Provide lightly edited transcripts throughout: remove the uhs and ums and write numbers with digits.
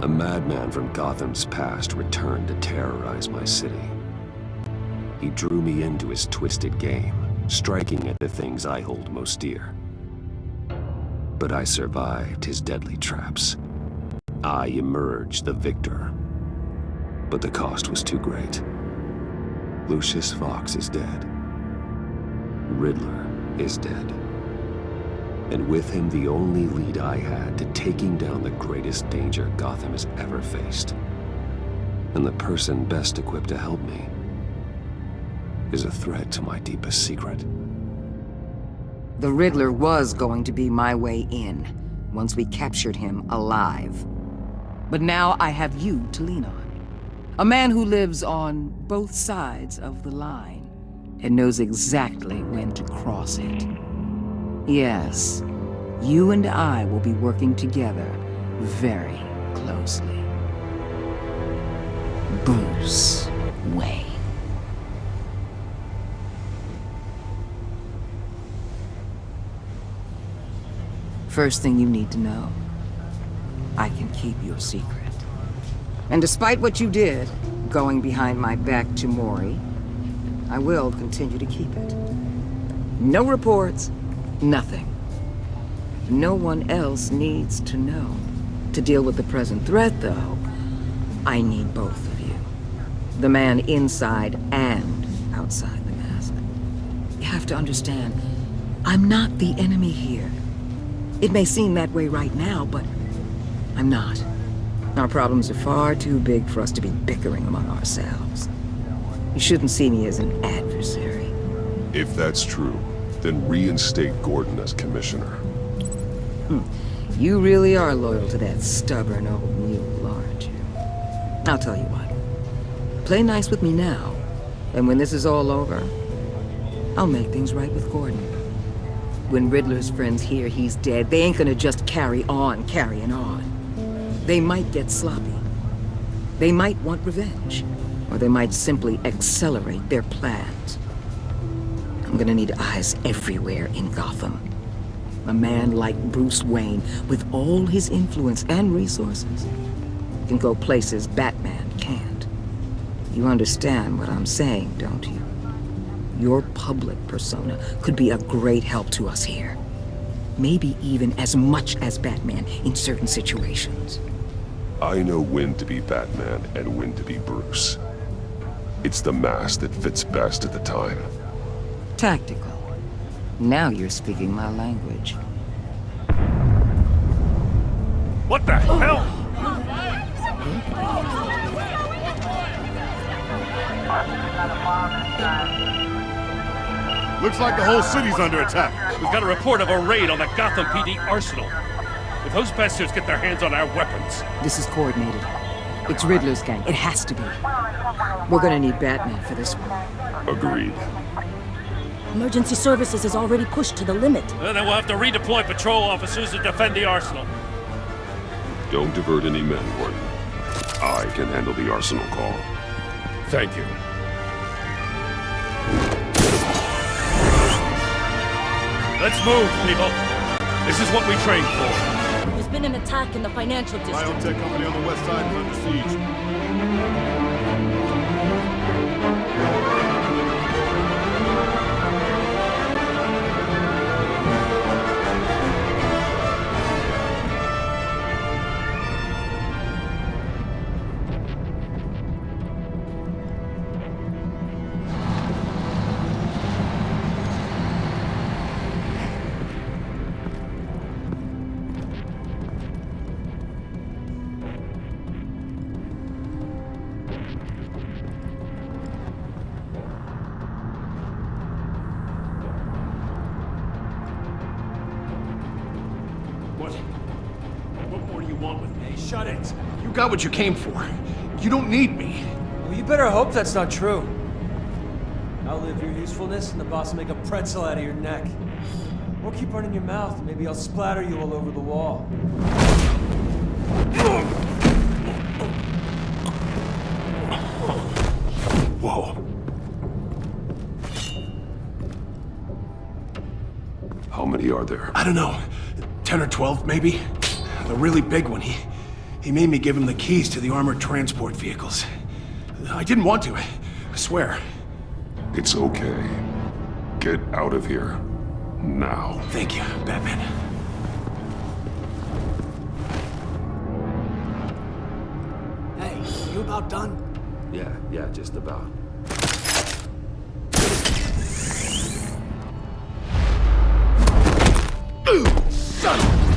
A madman from Gotham's past returned to terrorize my city. He drew me into his twisted game, striking at the things I hold most dear. But I survived his deadly traps. I emerged the victor. But the cost was too great. Lucius Fox is dead. Riddler is dead. And with him, the only lead I had to taking down the greatest danger Gotham has ever faced. And the person best equipped to help me is a threat to my deepest secret. The Riddler was going to be my way in, once we captured him alive. But now I have you to lean on. A man who lives on both sides of the line, and knows exactly when to cross it. Yes, you and I will be working together very closely. Bruce Wayne. First thing you need to know, I can keep your secret. And despite what you did, going behind my back to Mori, I will continue to keep it. No reports, nothing. No one else needs to know. To deal with the present threat, though, I need both of you. The man inside and outside the mask. You have to understand, I'm not the enemy here. It may seem that way right now, but I'm not. Our problems are far too big for us to be bickering among ourselves. You shouldn't see me as an adversary. If that's true, then reinstate Gordon as commissioner. You really are loyal to that stubborn old mule, aren't you? I'll tell you what. Play nice with me now, and when this is all over, I'll make things right with Gordon. When Riddler's friends hear he's dead, they ain't gonna just carry on carrying on. They might get sloppy. They might want revenge. Or they might simply accelerate their plans. I'm gonna need eyes everywhere in Gotham. A man like Bruce Wayne, with all his influence and resources, can go places Batman can't. You understand what I'm saying, don't you? Your public persona could be a great help to us here. Maybe even as much as Batman in certain situations. I know when to be Batman and when to be Bruce. It's the mask that fits best at the time. Tactical. Now you're speaking my language. What the hell? Looks like the whole city's under attack. We've got a report of a raid on the Gotham PD arsenal. If those bastards get their hands on our weapons... This is coordinated. It's Riddler's gang. It has to be. We're gonna need Batman for this one. Agreed. Emergency services is already pushed to the limit. Then we'll have to redeploy patrol officers to defend the arsenal. Don't divert any men, Gordon. I can handle the arsenal call. Thank you. Let's move, people. This is what we trained for. There's been an attack in the financial district. Biotech company on the west side is under siege. What more do you want with me? Shut it. You got what you came for. You don't need me. Well, you better hope that's not true. I'll live your usefulness and the boss will make a pretzel out of your neck. Or keep running your mouth, maybe I'll splatter you all over the wall. Whoa. How many are there? I don't know. 10 or 12, maybe? The really big one, he He made me give him the keys to the armored transport vehicles. I didn't want to, I swear. It's okay. Get out of here. Now. Thank you, Batman. Hey, you about done? Yeah, just about. Son of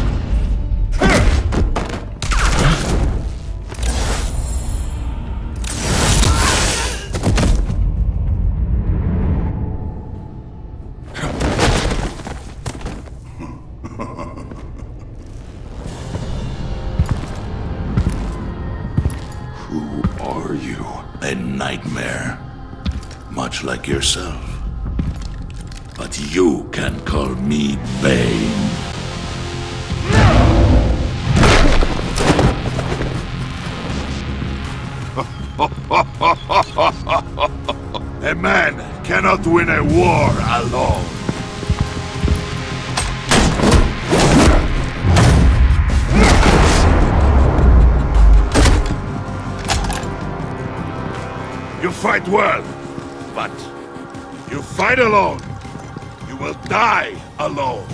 Who are you? A nightmare, much like yourself. But you can call me Bane. A man cannot win a war alone. You fight well, but you fight alone. You will die alone.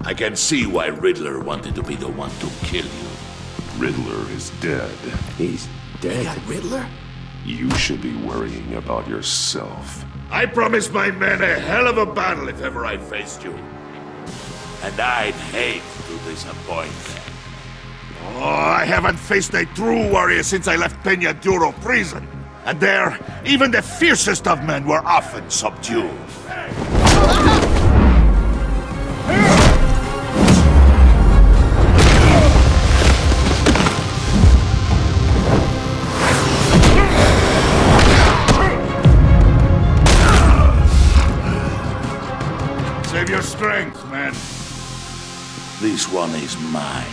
I can see why Riddler wanted to be the one to kill you. Riddler is dead. He's dead. That Riddler? You should be worrying about yourself. I promised my men a hell of a battle if ever I faced you. And I'd hate to disappoint them. Oh, I haven't faced a true warrior since I left Peña Duro prison. And there, even the fiercest of men were often subdued. Save your strength, man. This one is mine.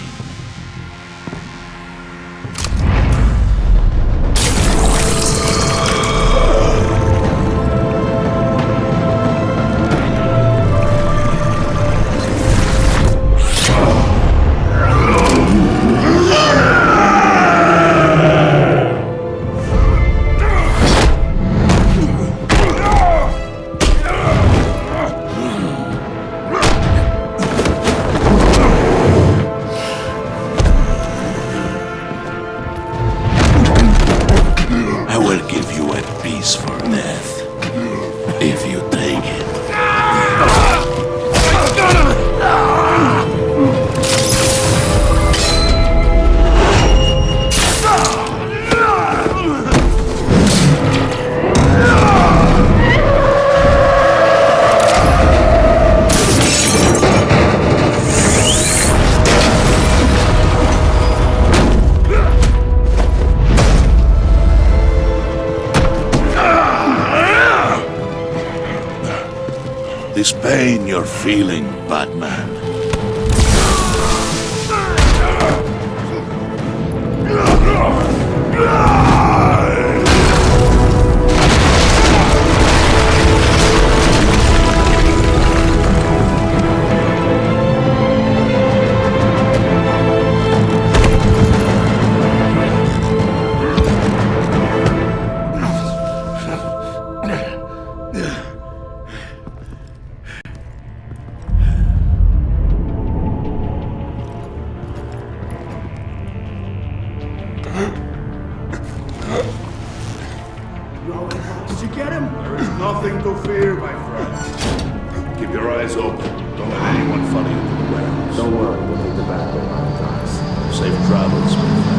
For death, if you take it. This pain you're feeling, Batman. Did you get him? There is nothing to fear, my friend. Keep your eyes open. Don't let anyone follow you to the warehouse. Don't worry, we'll take the back way on the cars. Safe travels, my friends.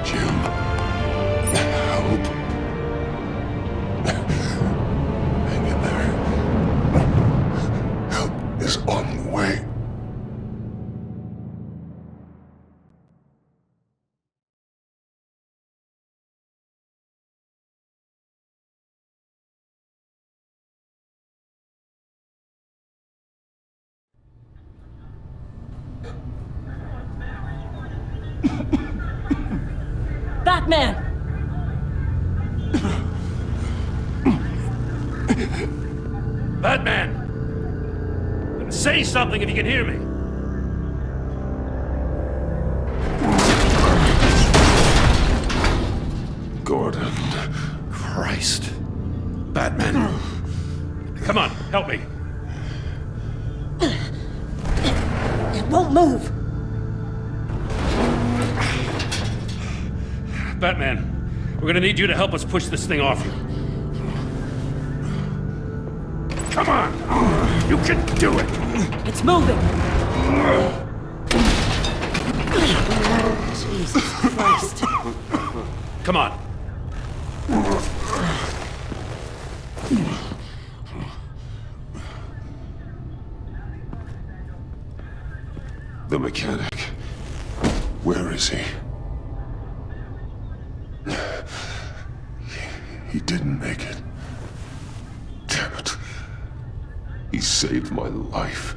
Jim. Help. Hang in there. Help is on the way. Batman! Batman! Say something if you can hear me. Gordon. Christ. Batman. Come on, help me. It won't move! Batman, we're gonna need you to help us push this thing off you. Come on! You can do it! It's moving! Jesus Christ. Come on. The mechanic. Where is he? He didn't make it. Damn it. He saved my life.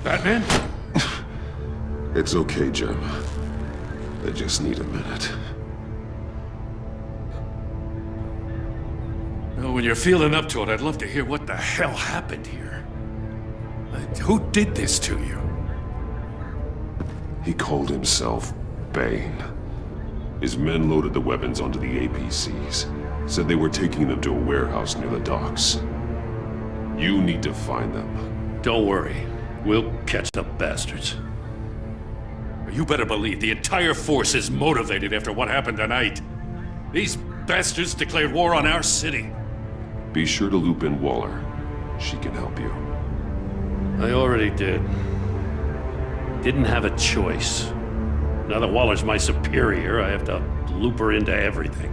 Batman? It's okay, Jim. I just need a minute. Well, when you're feeling up to it, I'd love to hear what the hell happened here. Who did this to you? He called himself Bane. His men loaded the weapons onto the APCs. Said they were taking them to a warehouse near the docks. You need to find them. Don't worry. We'll catch the bastards. You better believe the entire force is motivated after what happened tonight. These bastards declared war on our city. Be sure to loop in Waller. She can help you. I already did. Didn't have a choice. Now that Waller's my superior, I have to loop her into everything.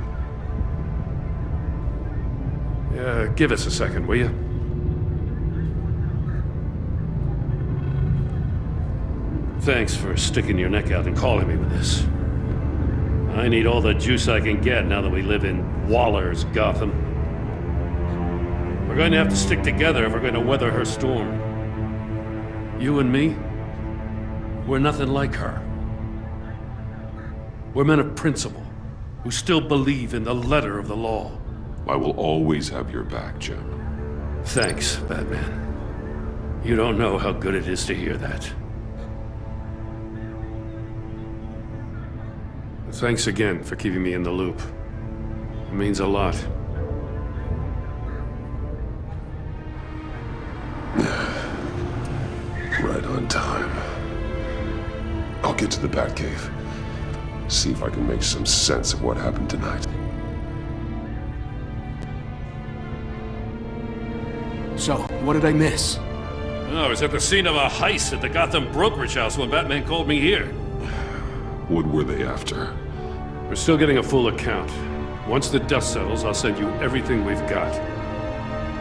Give us a second, will you? Thanks for sticking your neck out and calling me with this. I need all the juice I can get now that we live in Waller's Gotham. We're going to have to stick together if we're going to weather her storm. You and me, we're nothing like her. We're men of principle, who still believe in the letter of the law. I will always have your back, Jim. Thanks, Batman. You don't know how good it is to hear that. Thanks again for keeping me in the loop. It means a lot. Right on time. I'll get to the Batcave. See if I can make some sense of what happened tonight. So, what did I miss? I was at the scene of a heist at the Gotham brokerage house when Batman called me here. What were they after? We're still getting a full account. Once the dust settles, I'll send you everything we've got.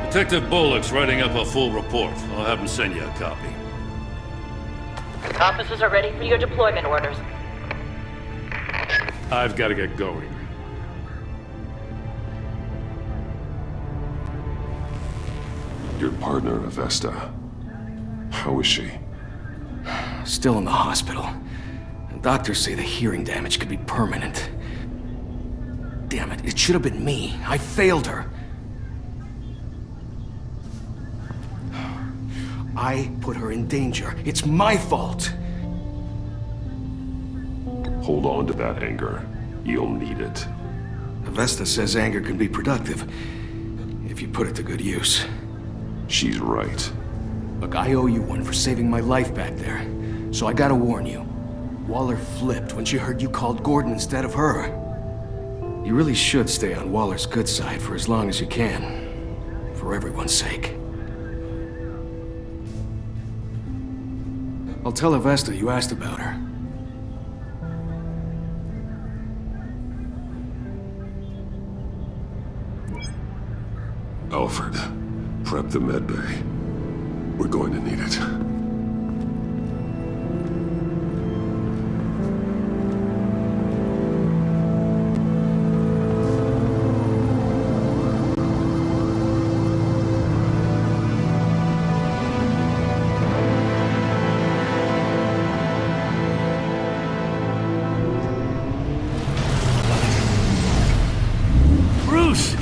Detective Bullock's writing up a full report. I'll have him send you a copy. Officers are ready for your deployment orders. I've got to get going. Your partner, Avesta. How is she? Still in the hospital. The doctors say the hearing damage could be permanent. Damn it, it should have been me. I failed her. I put her in danger. It's my fault. Hold on to that anger. You'll need it. Avesta says anger can be productive, if you put it to good use. She's right. Look, I owe you one for saving my life back there. So I gotta warn you. Waller flipped when she heard you called Gordon instead of her. You really should stay on Waller's good side for as long as you can. For everyone's sake. I'll tell Avesta you asked about her. Alfred, prep the medbay. We're going to need it. Bruce!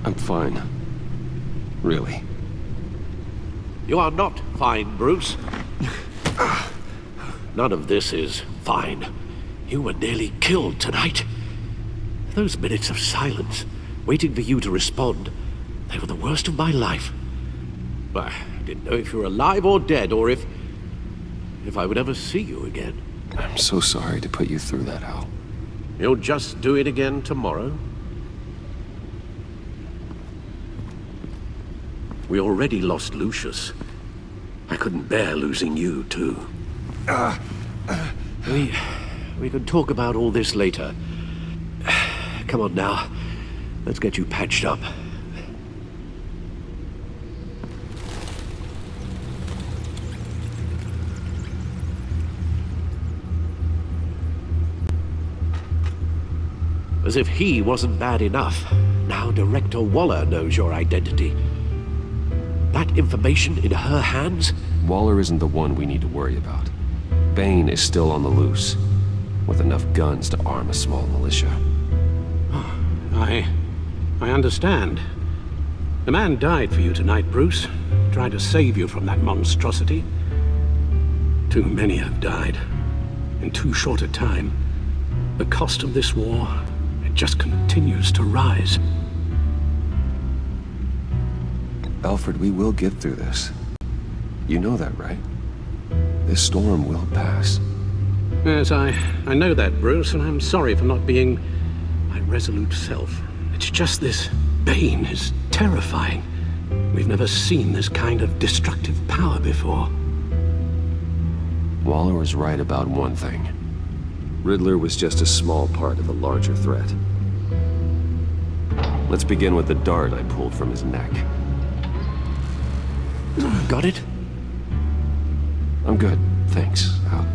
I'm fine. Really. You are not fine, Bruce. None of this is fine. You were nearly killed tonight. Those minutes of silence, waiting for you to respond, they were the worst of my life. I didn't know if you were alive or dead, or if I would ever see you again. I'm so sorry to put you through that, Al. You'll just do it again tomorrow? We already lost Lucius. I couldn't bear losing you, too. We can talk about all this later. Come on now. Let's get you patched up. As if he wasn't bad enough, now Director Waller knows your identity. That information in her hands? Waller isn't the one we need to worry about. Bane is still on the loose, with enough guns to arm a small militia. I understand. The man died for you tonight, Bruce. Tried to save you from that monstrosity. Too many have died. In too short a time. The cost of this war, it just continues to rise. Alfred, we will get through this. You know that, right? This storm will pass. Yes, I know that, Bruce, and I'm sorry for not being my resolute self. It's just this Bane is terrifying. We've never seen this kind of destructive power before. Waller was right about one thing. Riddler was just a small part of a larger threat. Let's begin with the dart I pulled from his neck. Got it? I'm good, thanks, Al.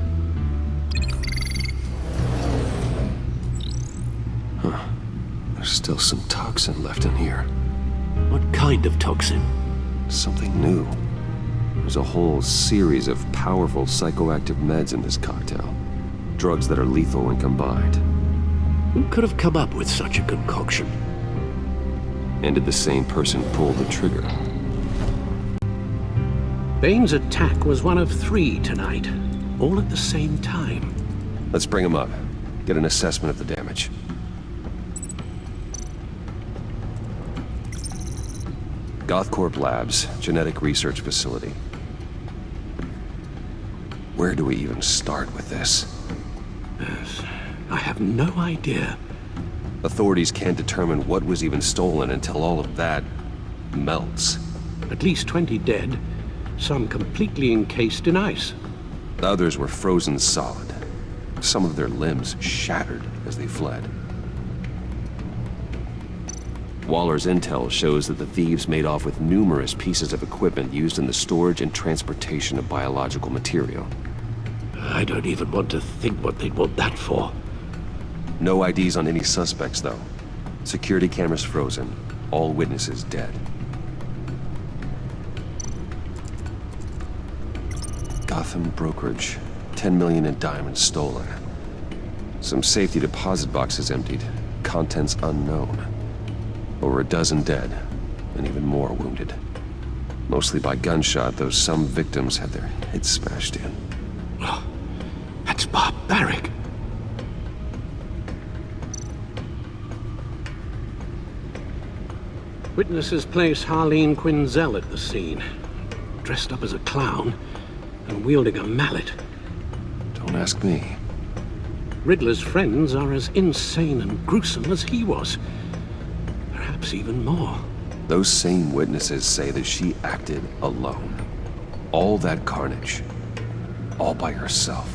Huh. There's still some toxin left in here. What kind of toxin? Something new. There's a whole series of powerful psychoactive meds in this cocktail. Drugs that are lethal when combined. Who could have come up with such a concoction? And did the same person pull the trigger? Bane's attack was one of 3 tonight, all at the same time. Let's bring him up. Get an assessment of the damage. Gothcorp Labs, genetic research facility. Where do we even start with this? Yes, I have no idea. Authorities can't determine what was even stolen until all of that melts. At least 20 dead, some completely encased in ice. Others were frozen solid. Some of their limbs shattered as they fled. Waller's intel shows that the thieves made off with numerous pieces of equipment used in the storage and transportation of biological material. I don't even want to think what they'd want that for. No IDs on any suspects, though. Security cameras frozen. All witnesses dead. Gotham brokerage. 10 million in diamonds stolen. Some safety deposit boxes emptied. Contents unknown. Over a dozen dead, and even more wounded. Mostly by gunshot, though some victims had their heads smashed in. Oh, that's barbaric. Witnesses place Harleen Quinzel at the scene, dressed up as a clown and wielding a mallet. Don't ask me. Riddler's friends are as insane and gruesome as he was. Perhaps even more. Those same witnesses say that she acted alone. All that carnage. All by herself.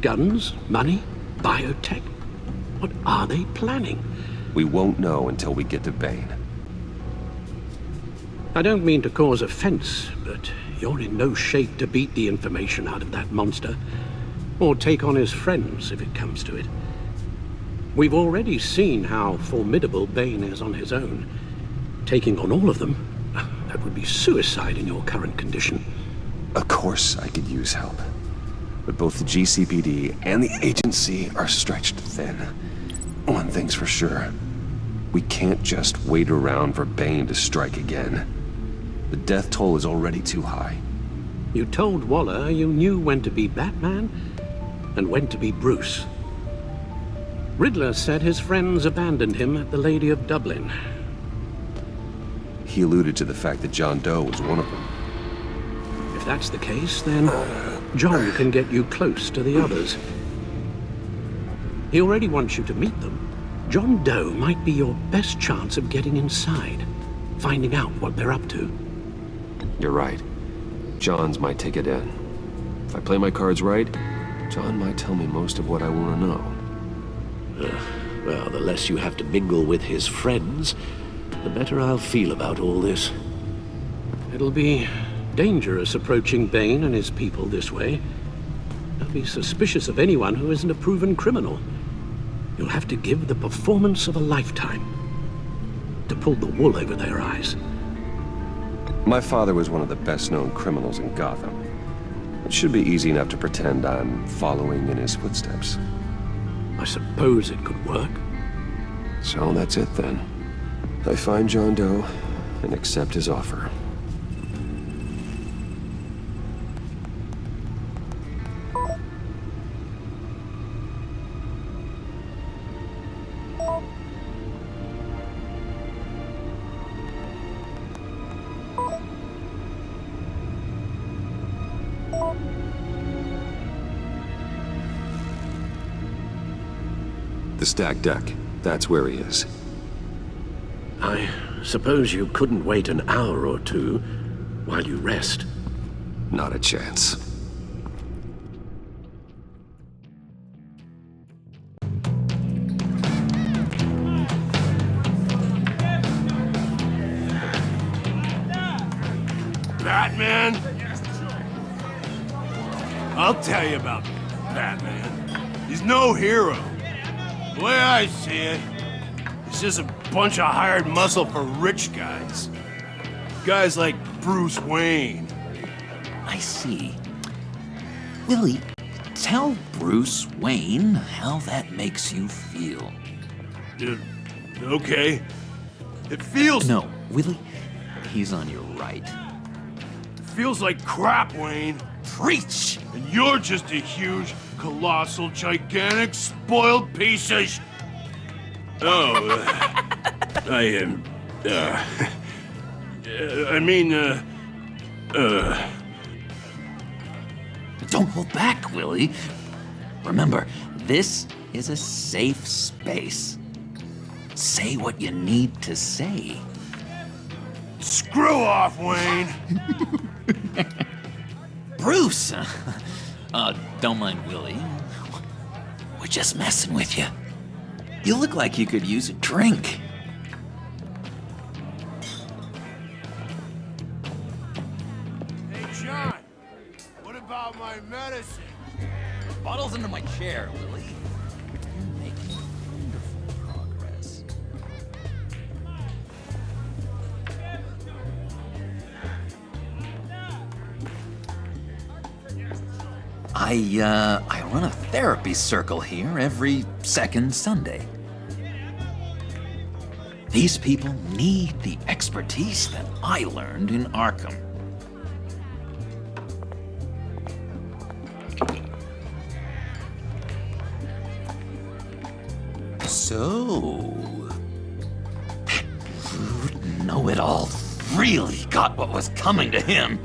Guns? Money? Biotech? What are they planning? We won't know until we get to Bane. I don't mean to cause offense, but you're in no shape to beat the information out of that monster, or take on his friends if it comes to it. We've already seen how formidable Bane is on his own. Taking on all of them, that would be suicide in your current condition. Of course I could use help. But both the GCPD and the agency are stretched thin. One thing's for sure. We can't just wait around for Bane to strike again. The death toll is already too high. You told Waller you knew when to be Batman and when to be Bruce. Riddler said his friends abandoned him at the Lady of Dublin. He alluded to the fact that John Doe was one of them. If that's the case, then John can get you close to the others. He already wants you to meet them. John Doe might be your best chance of getting inside, finding out what they're up to. You're right. John's might take it in. If I play my cards right, John might tell me most of what I want to know. Well, the less you have to mingle with his friends, the better I'll feel about all this. It'll be dangerous approaching Bane and his people this way. They'll be suspicious of anyone who isn't a proven criminal. You'll have to give the performance of a lifetime to pull the wool over their eyes. My father was one of the best-known criminals in Gotham. It should be easy enough to pretend I'm following in his footsteps. I suppose it could work. So that's it then. I find John Doe and accept his offer. The stacked deck. That's where he is. I suppose you couldn't wait an hour or two while you rest. Not a chance. Batman? I'll tell you about Batman. He's no hero. The way I see it, he's just a bunch of hired muscle for rich guys. Guys like Bruce Wayne. I see. Willie, tell Bruce Wayne how that makes you feel. Okay. It feels... No, Willie, he's on your right. It feels like crap, Wayne. Preach! And you're just a huge, colossal, gigantic, spoiled piece of Don't hold back, Willie. Remember, this is a safe space. Say what you need to say. Screw off, Wayne! Bruce! Don't mind Willie. We're just messing with you. You look like you could use a drink. Hey, John! What about my medicine? Bottle's under my chair, Willie. You're making wonderful progress. I run a therapy circle here every second Sunday. These people need the expertise that I learned in Arkham. So, that rude know-it-all really got what was coming to him.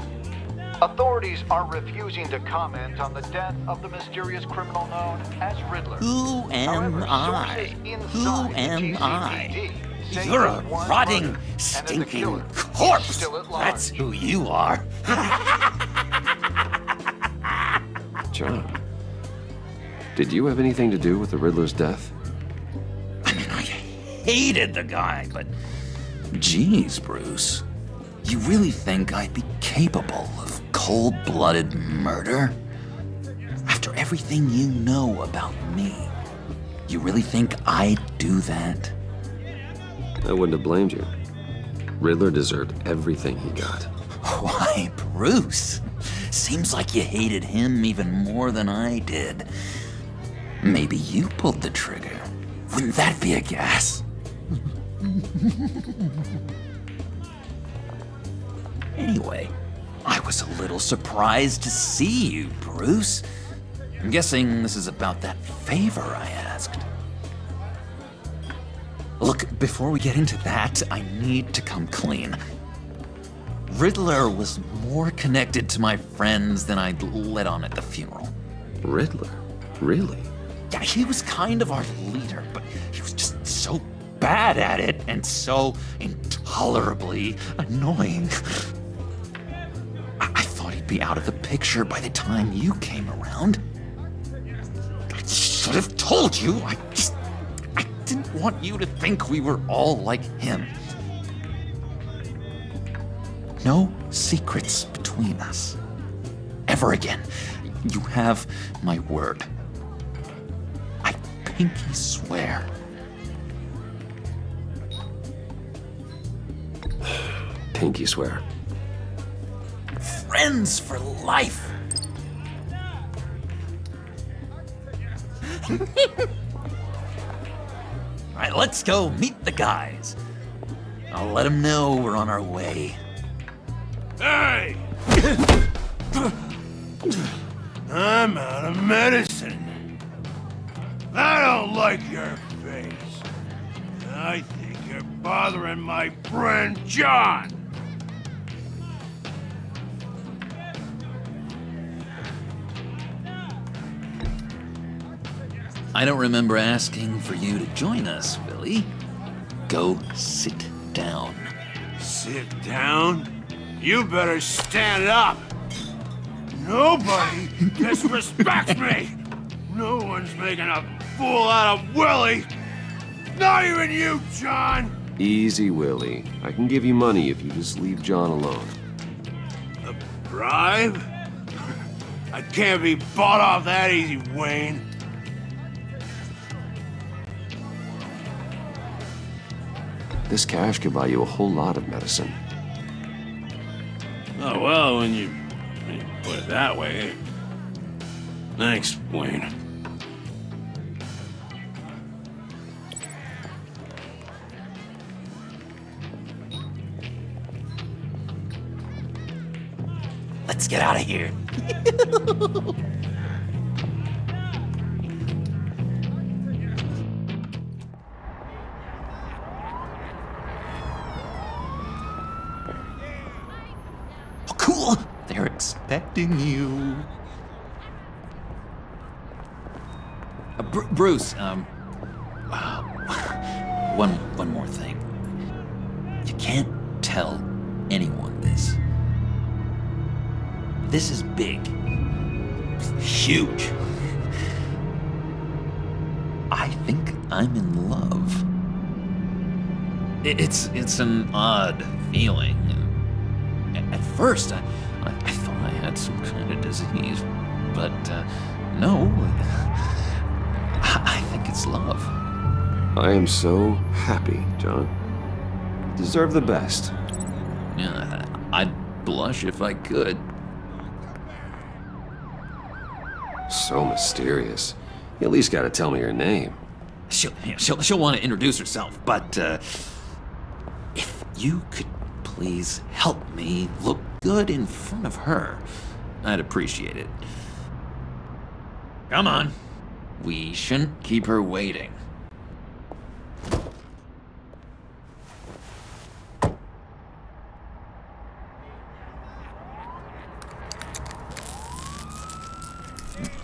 Authorities are refusing to comment on the death of the mysterious criminal known as Riddler. Who am I? Who am I? say You're a he's one rotting, murder, and stinking killer, corpse. still at large. That's who you are. John, Did you have anything to do with the Riddler's death? I mean, I hated the guy, but... Geez, Bruce. You really think I'd be capable of cold-blooded murder? After everything you know about me, you really think I'd do that? I wouldn't have blamed you. Riddler deserved everything he got. Why, Bruce? Seems like you hated him even more than I did. Maybe you pulled the trigger. Wouldn't that be a gas? Anyway, I was a little surprised to see you, Bruce. I'm guessing this is about that favor I asked. Look, before we get into that, I need to come clean. Riddler was more connected to my friends than I'd let on at the funeral. Riddler? Really? Yeah, he was kind of our leader, but he was just so bad at it and so intolerably annoying. I thought he'd be out of the picture by the time you came around. I should have told you. I didn't want you to think we were all like him. No secrets between us. Ever again. You have my word. I pinky swear. Pinky swear. Friends for life. All right, let's go meet the guys. I'll let them know we're on our way. Hey! I'm out of medicine. I don't like your face. I think you're bothering my friend John. I don't remember asking for you to join us, Billy. Go sit down. Sit down? You better stand up. Nobody disrespects me. No one's making a fool out of Willie. Not even you, John. Easy, Willie. I can give you money if you just leave John alone. A bribe? I can't be bought off that easy, Wayne. This cash could buy you a whole lot of medicine. Oh, well, when you put it that way. Thanks, Wayne. Let's get out of here. Oh, cool. They're expecting you. Bruce, one more thing. You can't tell anyone this. This is big. Huge. I think I'm in love. It's an odd feeling. At first, I thought I had some kind of disease, but no. I think it's love. I am so happy, John. You deserve the best. Yeah, I'd blush if I could. So mysterious. You at least gotta tell me her name. She'll want to introduce herself, but if you could please help me look good in front of her, I'd appreciate it. Come on. We shouldn't keep her waiting.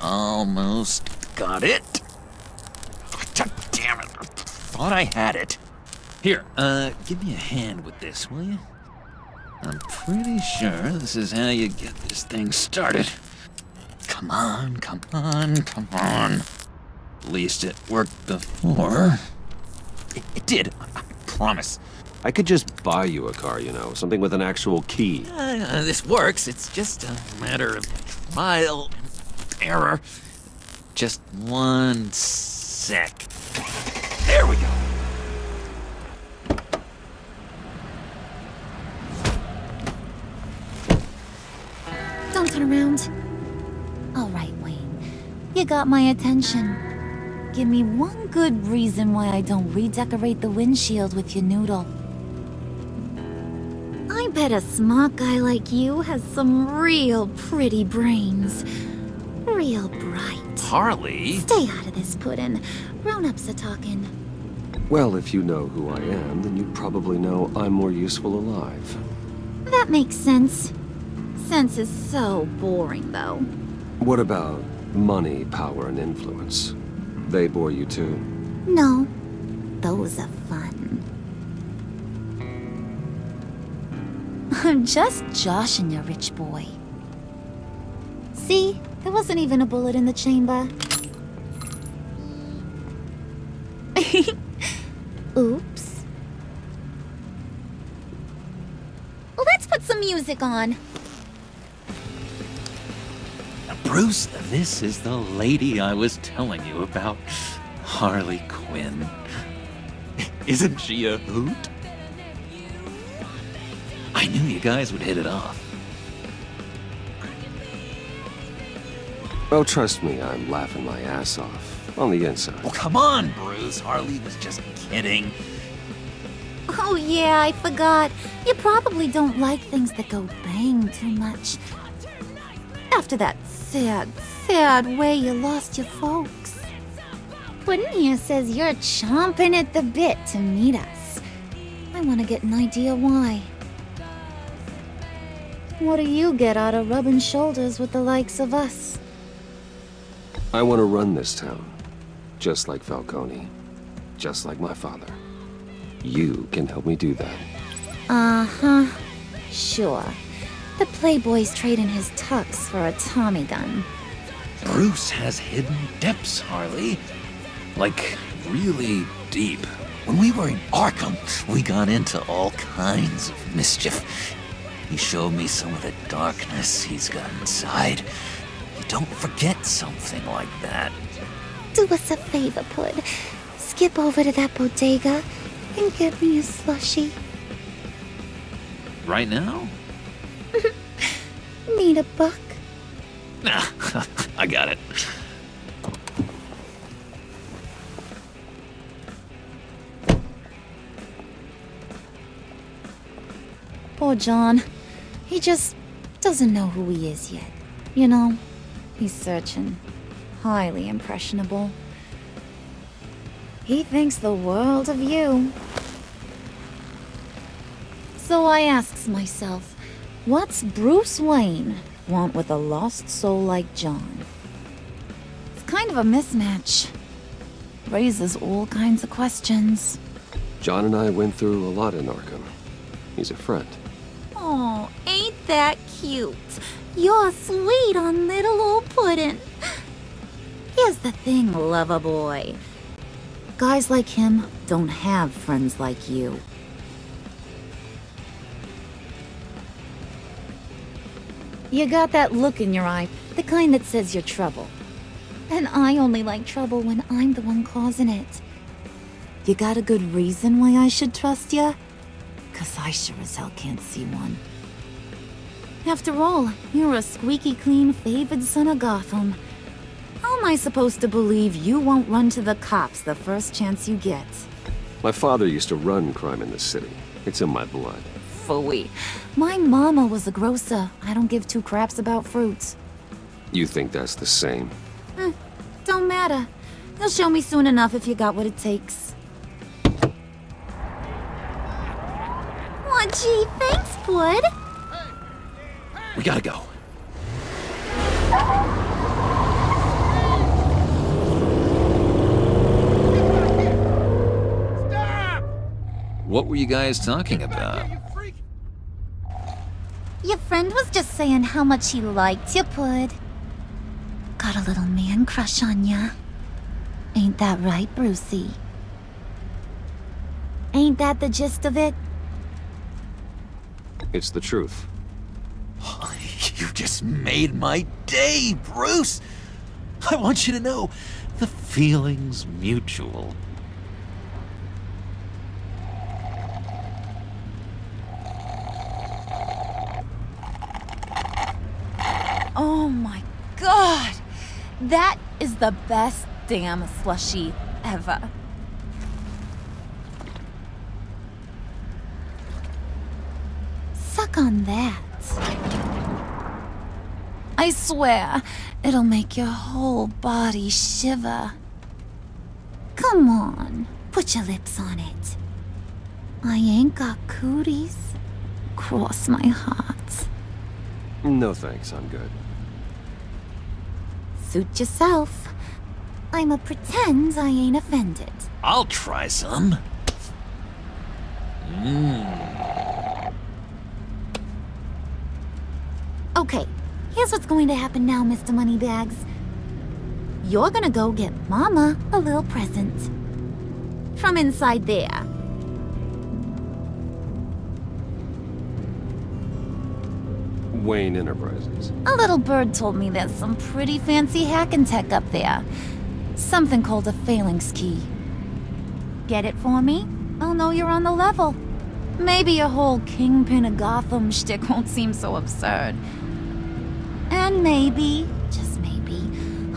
Almost got it. God damn it. I thought I had it. Here, give me a hand with this, will you? I'm pretty sure this is how you get this thing started. Come on, come on, come on. At least it worked before. It did, I promise. I could just buy you a car, you know, something with an actual key. This works. It's just a matter of trial and error. Just one sec. There we go. Don't turn around. All right, Wayne. You got my attention. Give me one good reason why I don't redecorate the windshield with your noodle. I bet a smart guy like you has some real pretty brains. Real bright. Harley? Stay out of this, Puddin'. Grown-ups are talking. Well, if you know who I am, then you probably know I'm more useful alive. That makes sense. Sense is so boring, though. What about money, power, and influence? They bore you too? No. Those are fun. I'm just joshing you, rich boy. See? There wasn't even a bullet in the chamber. Oops. Let's put some music on. Bruce, this is the lady I was telling you about. Harley Quinn. Isn't she a hoot? I knew you guys would hit it off. Oh, trust me, I'm laughing my ass off. On the inside. Oh, come on, Bruce. Harley was just kidding. Oh yeah, I forgot. You probably don't like things that go bang too much. After that sad, sad way you lost your folks. Puddin' here says you're chomping at the bit to meet us. I want to get an idea why. What do you get out of rubbing shoulders with the likes of us? I want to run this town. Just like Falcone. Just like my father. You can help me do that. Uh-huh. Sure. The Playboy's trading his tux for a Tommy gun. Bruce has hidden depths, Harley. Like, really deep. When we were in Arkham, we got into all kinds of mischief. He showed me some of the darkness he's got inside. You don't forget something like that. Do us a favor, Pud. Skip over to that bodega and get me a slushie. Right now? Need a buck? Nah, I got it. Poor John. He just doesn't know who he is yet. You know, he's searching. Highly impressionable. He thinks the world of you. So I asks myself, what's Bruce Wayne want with a lost soul like John? It's kind of a mismatch. Raises all kinds of questions. John and I went through a lot in Arkham. He's a friend. Oh, ain't that cute? You're sweet on little old Puddin'. Here's the thing, lover boy. Guys like him don't have friends like you. You got that look in your eye, the kind that says you're trouble. And I only like trouble when I'm the one causing it. You got a good reason why I should trust you? 'Cause I sure as hell can't see one. After all, you're a squeaky clean favored son of Gotham. How am I supposed to believe you won't run to the cops the first chance you get? My father used to run crime in the city. It's in my blood. Phooey. My mama was a grocer. I don't give two craps about fruits. You think that's the same? Don't matter. You'll show me soon enough if you got what it takes. Aw, gee, thanks, Bud. We gotta go. What were you guys talking about? Your friend was just saying how much he liked you, Pud. Got a little man crush on ya. Ain't that right, Brucey? Ain't that the gist of it? It's the truth. You just made my day, Bruce! I want you to know, the feeling's mutual. Oh my god! That is the best damn slushie ever. Suck on that. I swear, it'll make your whole body shiver. Come on, put your lips on it. I ain't got cooties. Cross my heart. No thanks, I'm good. Suit yourself. I'ma pretend I ain't offended. I'll try some. Okay, here's what's going to happen now, Mr. Moneybags. You're gonna go get Mama a little present. From inside there. Wayne Enterprises. A little bird told me there's some pretty fancy hacking tech up there. Something called a phalanx key. Get it for me? I'll know you're on the level. Maybe your whole Kingpin of Gotham shtick won't seem so absurd. And maybe, just maybe,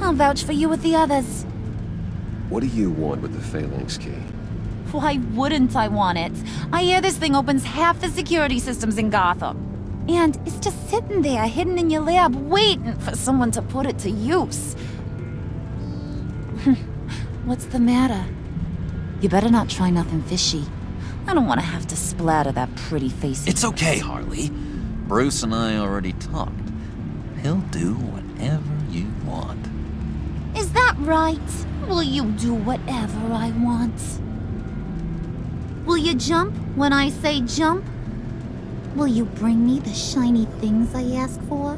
I'll vouch for you with the others. What do you want with the phalanx key? Why wouldn't I want it? I hear this thing opens half the security systems in Gotham. And it's just sitting there, hidden in your lab, waiting for someone to put it to use. What's the matter? You better not try nothing fishy. I don't want to have to splatter that pretty face. It's okay, Harley. Bruce and I already talked. He'll do whatever you want. Is that right? Will you do whatever I want? Will you jump when I say jump? Will you bring me the shiny things I ask for?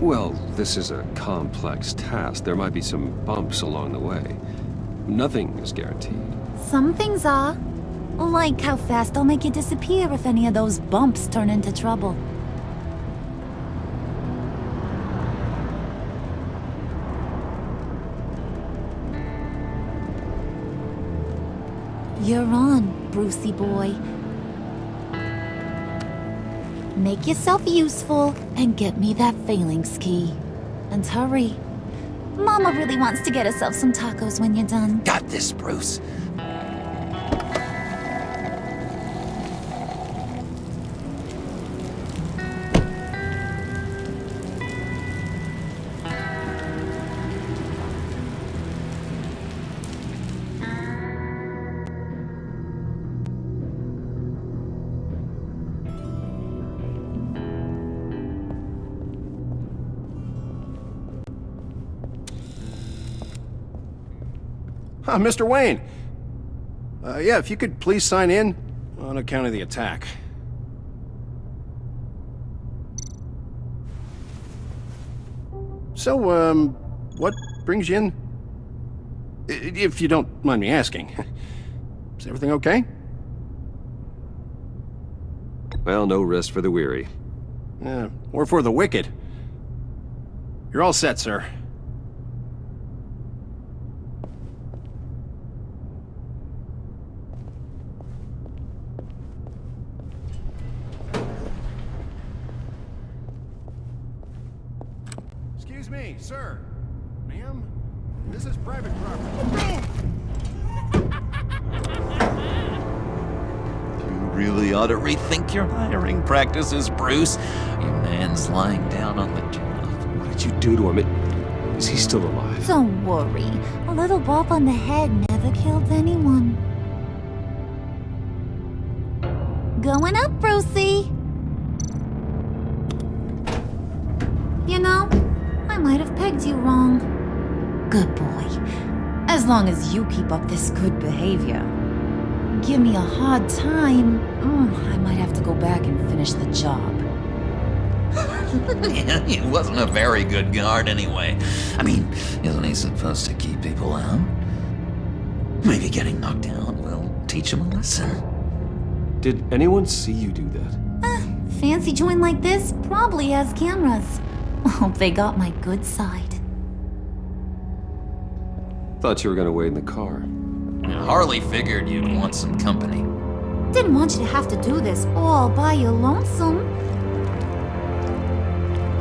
Well, this is a complex task. There might be some bumps along the way. Nothing is guaranteed. Some things are. Like how fast I'll make you disappear if any of those bumps turn into trouble. You're on, Brucey boy. Make yourself useful and get me that phalanx key. And hurry. Mama really wants to get herself some tacos when you're done. Got this, Bruce. Mr. Wayne. Yeah, if you could please sign in on account of the attack. So, what brings you in? If you don't mind me asking. Is everything okay? Well, no rest for the weary. Or for the wicked. You're all set, sir. Excuse me, sir. Ma'am, this is private property. You really ought to rethink your hiring practices, Bruce. Your man's lying down on the job. What did you do to him? Is he still alive? Don't worry. A little bump on the head never killed anyone. Going up, Brucey. You know, I might have pegged you wrong. Good boy. As long as you keep up this good behavior. Give me a hard time, I might have to go back and finish the job. Yeah, he wasn't a very good guard anyway. I mean, isn't he supposed to keep people out? Maybe getting knocked down will teach him a lesson. Did anyone see you do that? Fancy joint like this probably has cameras. Hope they got my good side. Thought you were gonna wait in the car. Harley figured you'd want some company. Didn't want you to have to do this all by your lonesome.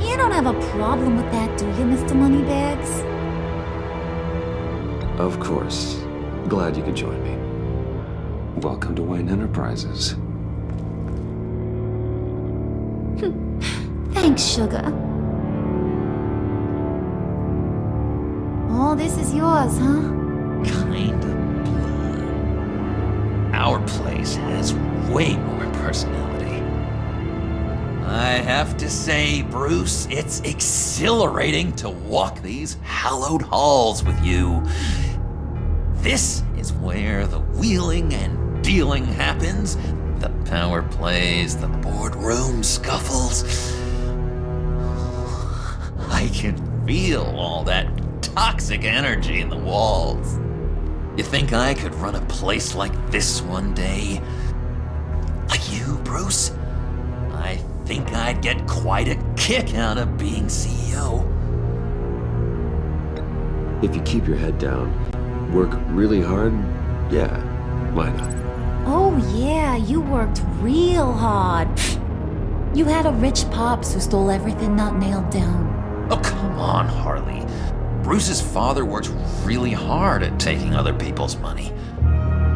You don't have a problem with that, do you, Mr. Moneybags? Of course. Glad you could join me. Welcome to Wayne Enterprises. Thanks, sugar. All this is yours, huh? Kind of blood. Our place has way more personality. I have to say, Bruce, it's exhilarating to walk these hallowed halls with you. This is where the wheeling and dealing happens, the power plays, the boardroom scuffles. I can feel all that toxic energy in the walls. You think I could run a place like this one day? Like you, Bruce? I think I'd get quite a kick out of being CEO. If you keep your head down, work really hard, yeah, why not? Oh yeah, you worked real hard. You had a rich pops who stole everything not nailed down. Oh, come on, Harley. Bruce's father worked really hard at taking other people's money.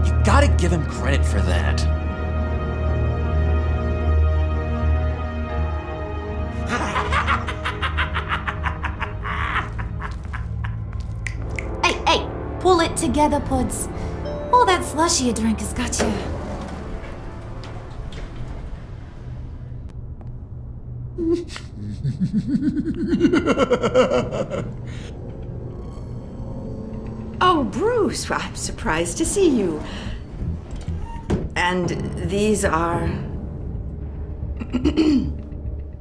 You gotta give him credit for that. Hey, pull it together, Puds. All that slushy you drink has got you. Oh, Bruce, well, I'm surprised to see you. And these are...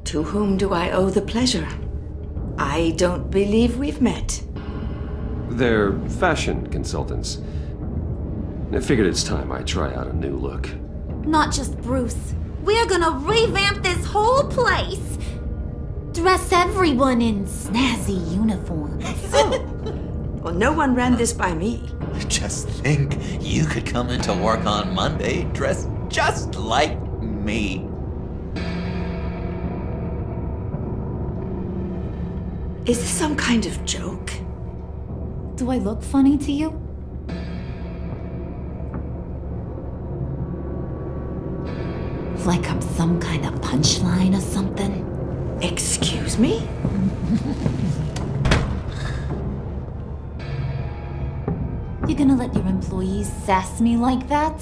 To whom do I owe the pleasure? I don't believe we've met. They're fashion consultants. I figured it's time I try out a new look. Not just Bruce. We're gonna revamp this whole place. Dress everyone in snazzy uniforms. Oh. Well, no one ran this by me. Just think, you could come into work on Monday dressed just like me. Is this some kind of joke? Do I look funny to you? Like I'm some kind of punchline or something? Excuse me? You gonna let your employees sass me like that?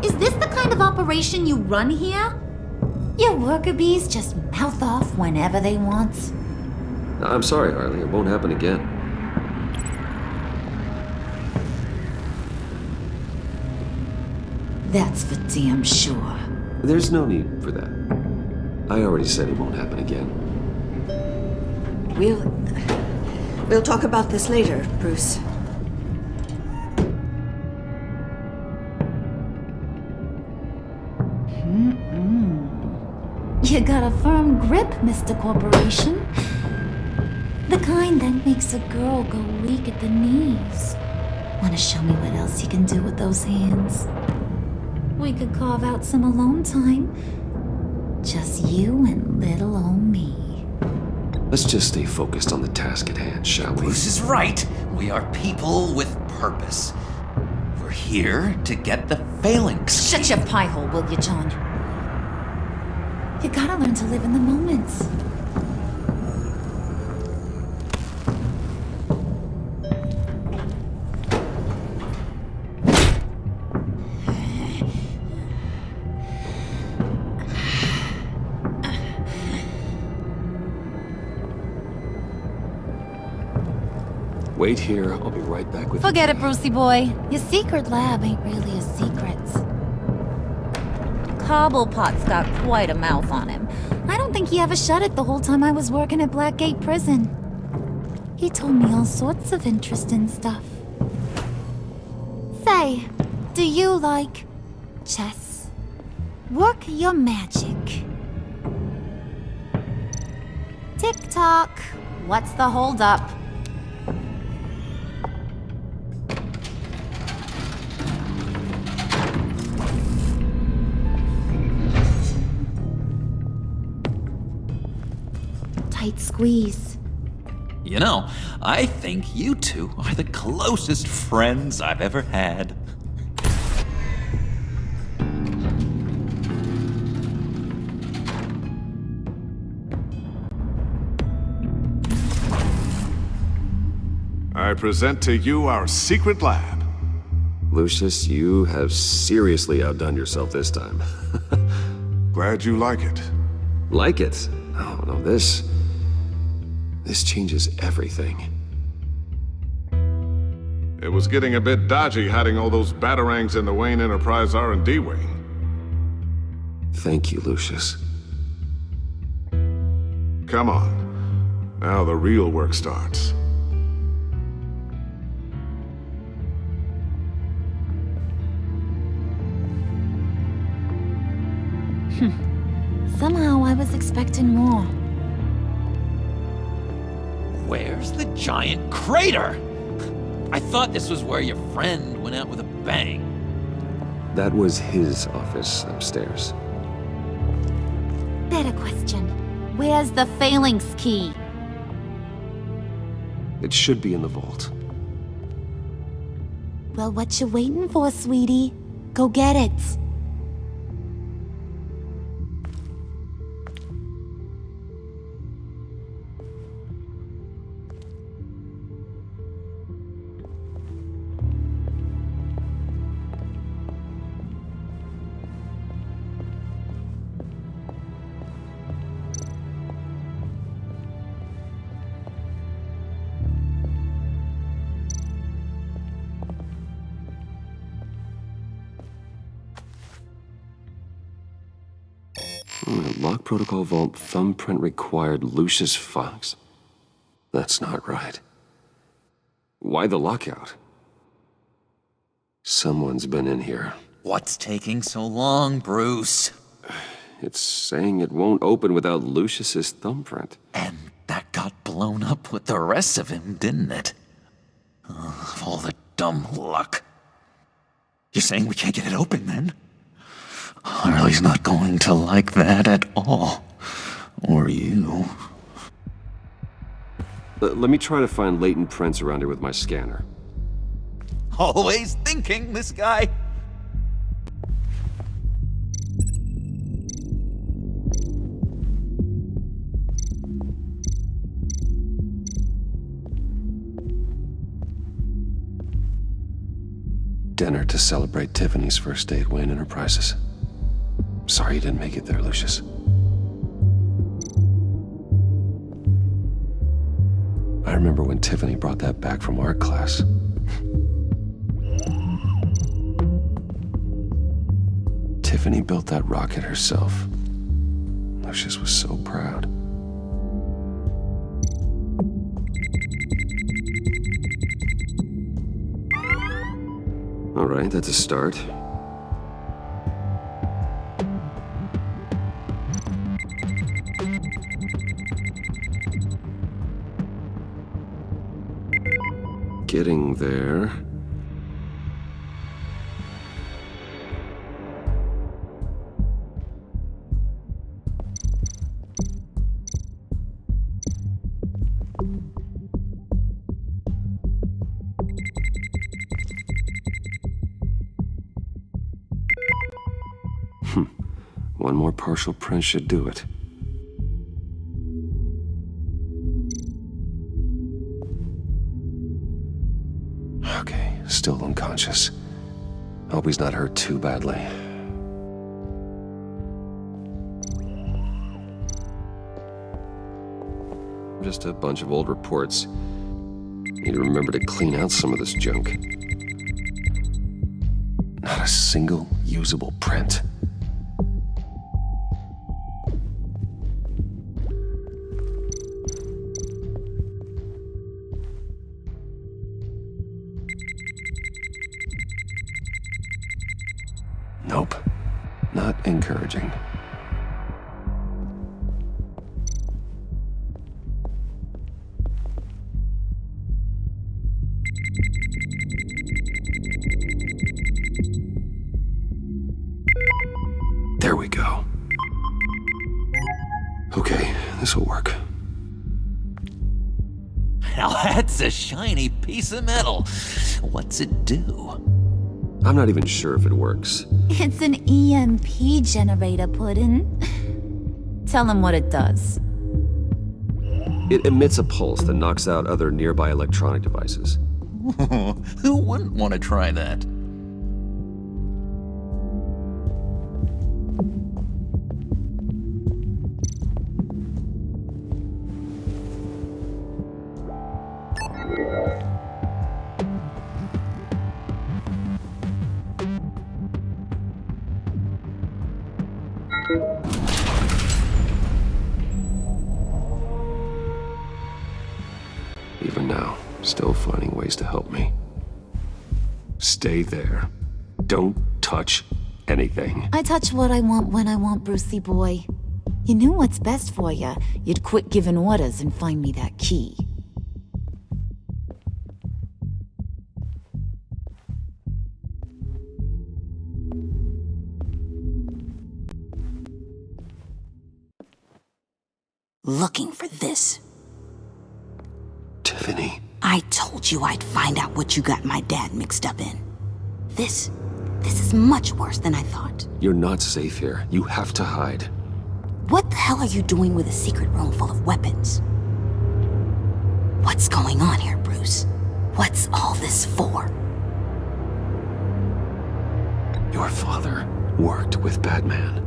Is this the kind of operation you run here? Your worker bees just mouth off whenever they want? I'm sorry, Harley. It won't happen again. That's for damn sure. There's no need for that. I already said it won't happen again. We'll talk about this later, Bruce. You got a firm grip, Mr. Corporation. The kind that makes a girl go weak at the knees. Wanna show me what else you can do with those hands? We could carve out some alone time. Just you and little old me. Let's just stay focused on the task at hand, shall we? Bruce is right. We are people with purpose. We're here to get the phalanx. Shut your pie hole, will you, John? You gotta learn to live in the moment. Wait here. I'll be right back with you. Forget it, Brucey boy. Your secret lab ain't really a secret. Cobblepot's got quite a mouth on him. I don't think he ever shut it the whole time I was working at Blackgate Prison. He told me all sorts of interesting stuff. Hey, do you like chess? Work your magic. Tick-tock. What's the holdup? Tight squeeze. You know, I think you two are the closest friends I've ever had. I present to you our secret lab. Lucius, you have seriously outdone yourself this time. Glad you like it. Like it? Oh, no, this changes everything. It was getting a bit dodgy hiding all those batarangs in the Wayne Enterprise R&D wing. Thank you, Lucius. Come on. Now the real work starts. Somehow I was expecting more. Where's the giant crater? I thought this was where your friend went out with a bang. That was his office upstairs. Better question. Where's the phalanx key? It should be in the vault. Well, what you waiting for, sweetie? Go get it. Lock protocol vault thumbprint required Lucius Fox? That's not right. Why the lockout? Someone's been in here. What's taking so long, Bruce? It's saying it won't open without Lucius's thumbprint. And that got blown up with the rest of him, didn't it? All the dumb luck. You're saying we can't get it open, then? Harley's not going to like that at all. Or you. Let me try to find latent prints around here with my scanner. Always thinking, this guy. Dinner to celebrate Tiffany's first day at Wayne Enterprises. Sorry you didn't make it there, Lucius. I remember when Tiffany brought that back from art class. Tiffany built that rocket herself. Lucius was so proud. All right, that's a start. Getting there. One more partial print should do it. Okay, still unconscious. Hope he's not hurt too badly. Just a bunch of old reports. Need to remember to clean out some of this junk. Not a single usable print. not encouraging. There we go. Okay, this'll work. Now that's a shiny piece of metal. What's it do? I'm not even sure if it works. It's an EMP generator, Puddin'. Tell him what it does. It emits a pulse that knocks out other nearby electronic devices. Who wouldn't want to try that? Even now, still finding ways to help me. Stay there. Don't touch anything. I touch what I want when I want, Brucey boy. You knew what's best for you. You'd quit giving orders and find me that key. Looking for this. Tiffany. I told you I'd find out what you got my dad mixed up in. This is much worse than I thought. You're not safe here. You have to hide. What the hell are you doing with a secret room full of weapons? What's going on here, Bruce? What's all this for? Your father worked with Batman.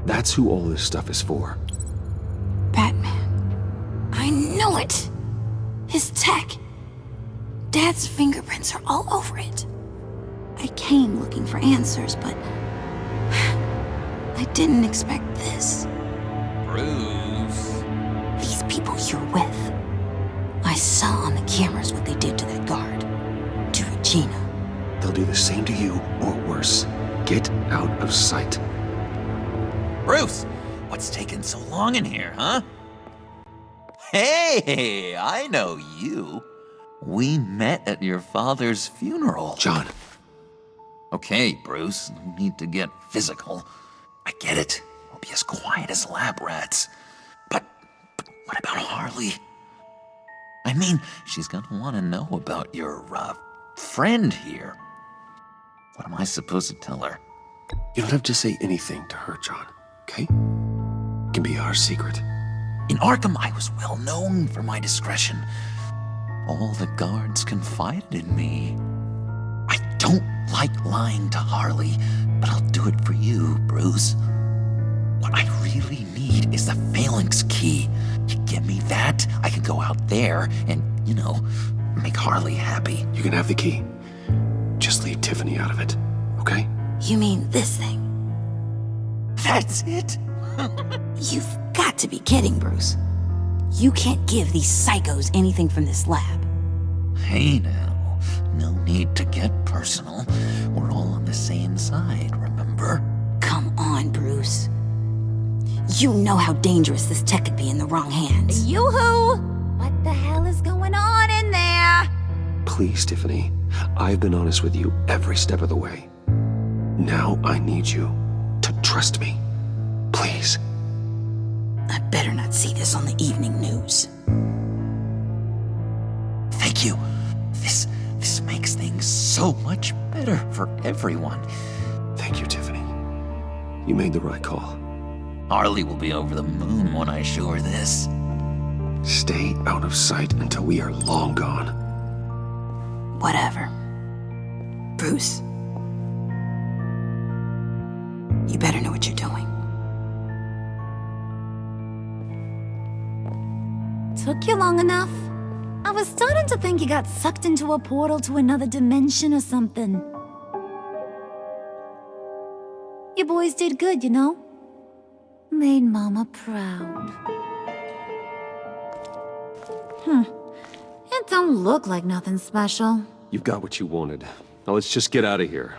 That's who all this stuff is for. Batman. I know it! His tech. Dad's fingerprints are all over it. I came looking for answers, but I didn't expect this. Bruce. These people you're with. I saw on the cameras what they did to that guard. To Regina. They'll do the same to you, or worse. Get out of sight. Bruce, what's taking so long in here, huh? Hey, I know you. We met at your father's funeral. John. Okay, Bruce, no need to get physical. I get it. We'll be as quiet as lab rats. But what about Harley? I mean, she's gonna want to know about your, friend here. What am I supposed to tell her? You don't have to say anything to her, John, okay? It can be our secret. In Arkham, I was well known for my discretion. All the guards confided in me. I don't like lying to Harley, but I'll do it for you, Bruce. What I really need is the phalanx key. You give me that, I can go out there and, make Harley happy. You can have the key. Just leave Tiffany out of it, okay? You mean this thing? That's it? You've got to be kidding, Bruce. You can't give these psychos anything from this lab. Hey now, no need to get personal. We're all on the same side, remember? Come on, Bruce. You know how dangerous this tech could be in the wrong hands. Yoo-hoo! What the hell is going on in there? Please, Tiffany. I've been honest with you every step of the way. Now I need you to trust me. Please. I better not see this on the evening news. Thank you. This makes things so much better for everyone. Thank you, Tiffany. You made the right call. Harley will be over the moon when I show her this. Stay out of sight until we are long gone. Whatever. Bruce. You better know what you're doing. Took you long enough? I was starting to think you got sucked into a portal to another dimension or something. You boys did good, you know? Made Mama proud. It don't look like nothing special. You've got what you wanted. Now let's just get out of here.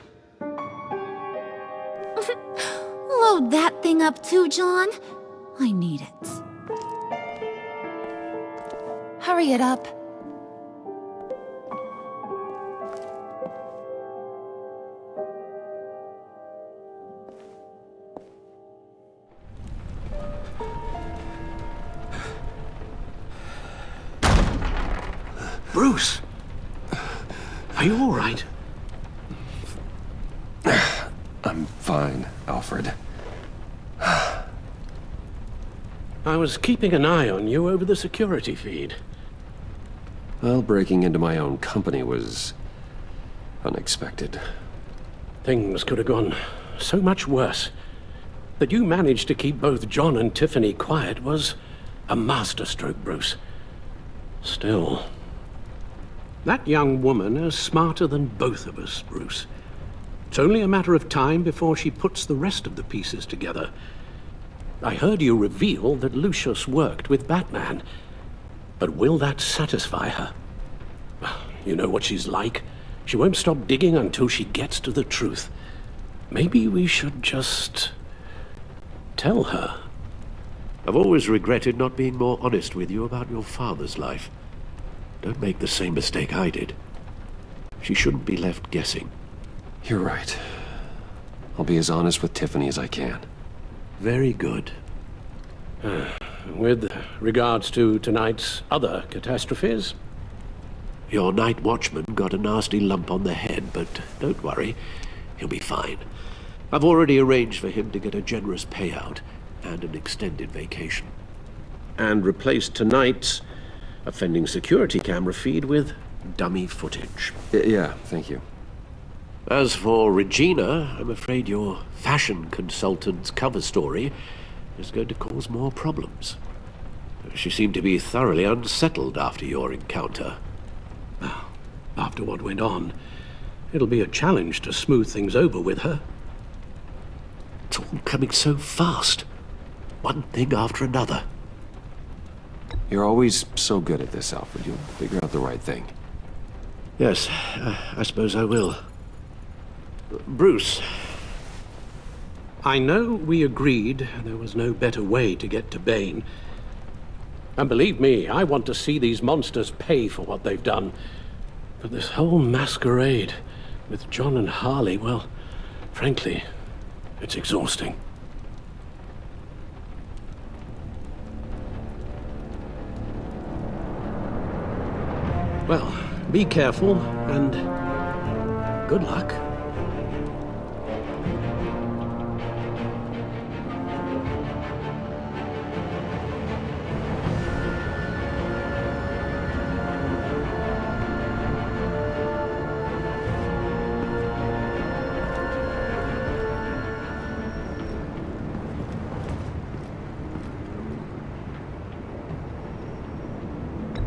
Load that thing up too, John. I need it. Hurry it up. Bruce! Are you all right? I'm fine, Alfred. I was keeping an eye on you over the security feed. Well, breaking into my own company was unexpected. Things could have gone so much worse. That you managed to keep both John and Tiffany quiet was a masterstroke, Bruce. Still, that young woman is smarter than both of us, Bruce. It's only a matter of time before she puts the rest of the pieces together. I heard you reveal that Lucius worked with Batman. But will that satisfy her? You know what she's like. She won't stop digging until she gets to the truth. Maybe we should just tell her. I've always regretted not being more honest with you about your father's life. Don't make the same mistake I did. She shouldn't be left guessing. You're right. I'll be as honest with Tiffany as I can. Very good. With regards to tonight's other catastrophes? Your night watchman got a nasty lump on the head, but don't worry. He'll be fine. I've already arranged for him to get a generous payout and an extended vacation. And replaced tonight's offending security camera feed with dummy footage. Yeah, thank you. As for Regina, I'm afraid your fashion consultant's cover story is going to cause more problems. She seemed to be thoroughly unsettled after your encounter. Well, after what went on, it'll be a challenge to smooth things over with her. It's all coming so fast. One thing after another. You're always so good at this, Alfred. You'll figure out the right thing. Yes, I suppose I will. Bruce. I know we agreed there was no better way to get to Bane. And believe me, I want to see these monsters pay for what they've done. But this whole masquerade with John and Harley, well, frankly, it's exhausting. Well, be careful and good luck.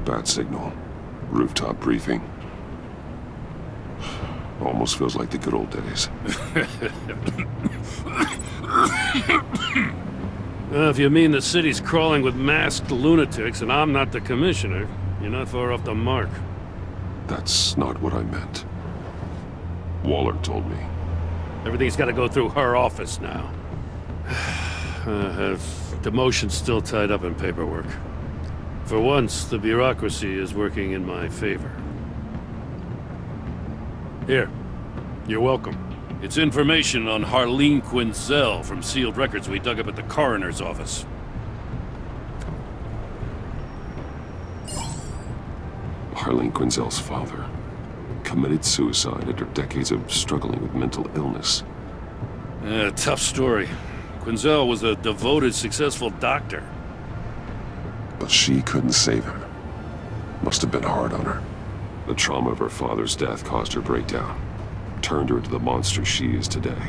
Bat signal. Rooftop briefing. Almost feels like the good old days. If you mean the city's crawling with masked lunatics and I'm not the commissioner, you're not far off the mark. That's not what I meant. Waller told me. Everything's got to go through her office now. Demotion's still tied up in paperwork. For once, the bureaucracy is working in my favor. Here. You're welcome. It's information on Harleen Quinzel from sealed records we dug up at the coroner's office. Harleen Quinzel's father committed suicide after decades of struggling with mental illness. Tough story. Quinzel was a devoted, successful doctor. But she couldn't save him. Must have been hard on her. The trauma of her father's death caused her breakdown. Turned her into the monster she is today.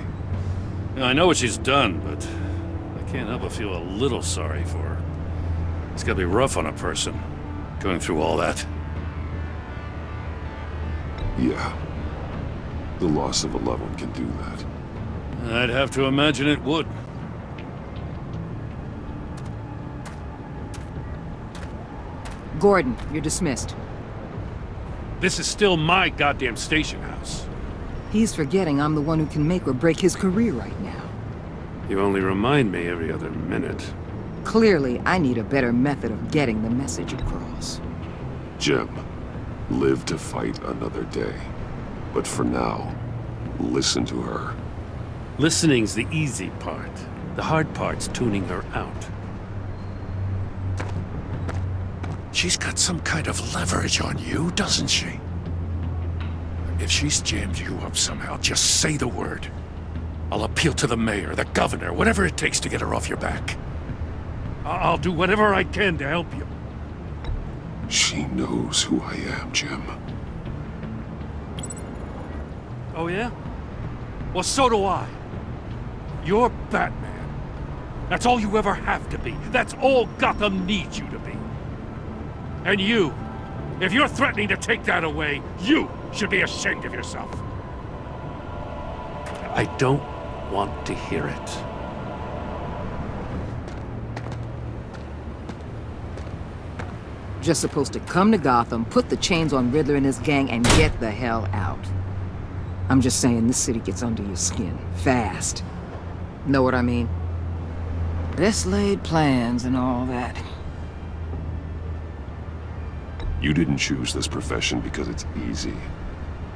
Now, I know what she's done, but I can't help but feel a little sorry for her. It's gotta be rough on a person, going through all that. Yeah. The loss of a loved one can do that. I'd have to imagine it would. Gordon, you're dismissed. This is still my goddamn station house. He's forgetting I'm the one who can make or break his career right now. You only remind me every other minute. Clearly, I need a better method of getting the message across. Jim, live to fight another day. But for now, listen to her. Listening's the easy part. The hard part's tuning her out. She's got some kind of leverage on you, doesn't she? If she's jammed you up somehow, just say the word. I'll appeal to the mayor, the governor, whatever it takes to get her off your back. I'll do whatever I can to help you. She knows who I am, Jim. Oh yeah? Well, so do I. You're Batman. That's all you ever have to be. That's all Gotham needs you to be. And you, if you're threatening to take that away, you should be ashamed of yourself. I don't want to hear it. Just supposed to come to Gotham, put the chains on Riddler and his gang, and get the hell out. I'm just saying, this city gets under your skin. Fast. Know what I mean? Best laid plans and all that. You didn't choose this profession because it's easy.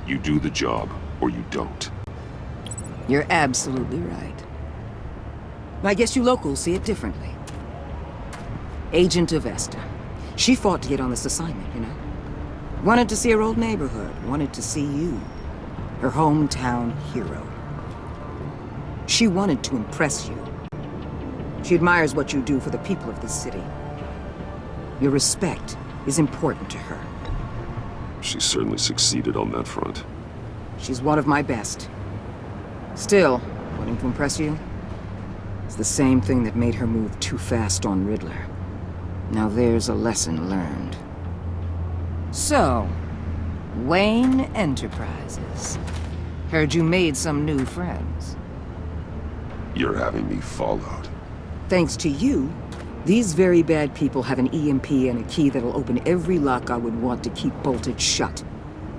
You do the job, or you don't. You're absolutely right. I guess you locals see it differently. Agent of Esther. She fought to get on this assignment, you know? Wanted to see her old neighborhood, wanted to see you. Her hometown hero. She wanted to impress you. She admires what you do for the people of this city. Your respect is important to her. She certainly succeeded on that front. She's one of my best. Still, wanting to impress you? It's the same thing that made her move too fast on Riddler. Now there's a lesson learned. So, Wayne Enterprises. Heard you made some new friends. You're having me followed. Thanks to you, these very bad people have an EMP and a key that'll open every lock I would want to keep bolted shut.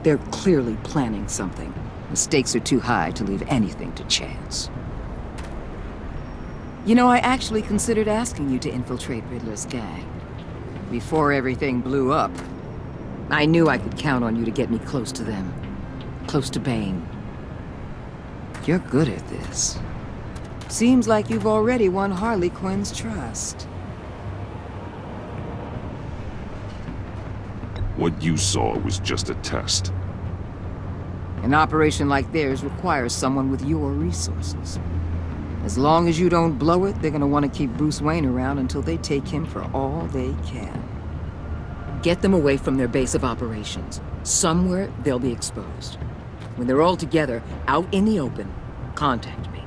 They're clearly planning something. The stakes are too high to leave anything to chance. You know, I actually considered asking you to infiltrate Riddler's gang. Before everything blew up, I knew I could count on you to get me close to them. Close to Bane. You're good at this. Seems like you've already won Harley Quinn's trust. What you saw was just a test. An operation like theirs requires someone with your resources. As long as you don't blow it, they're gonna want to keep Bruce Wayne around until they take him for all they can. Get them away from their base of operations. Somewhere they'll be exposed. When they're all together, out in the open, contact me.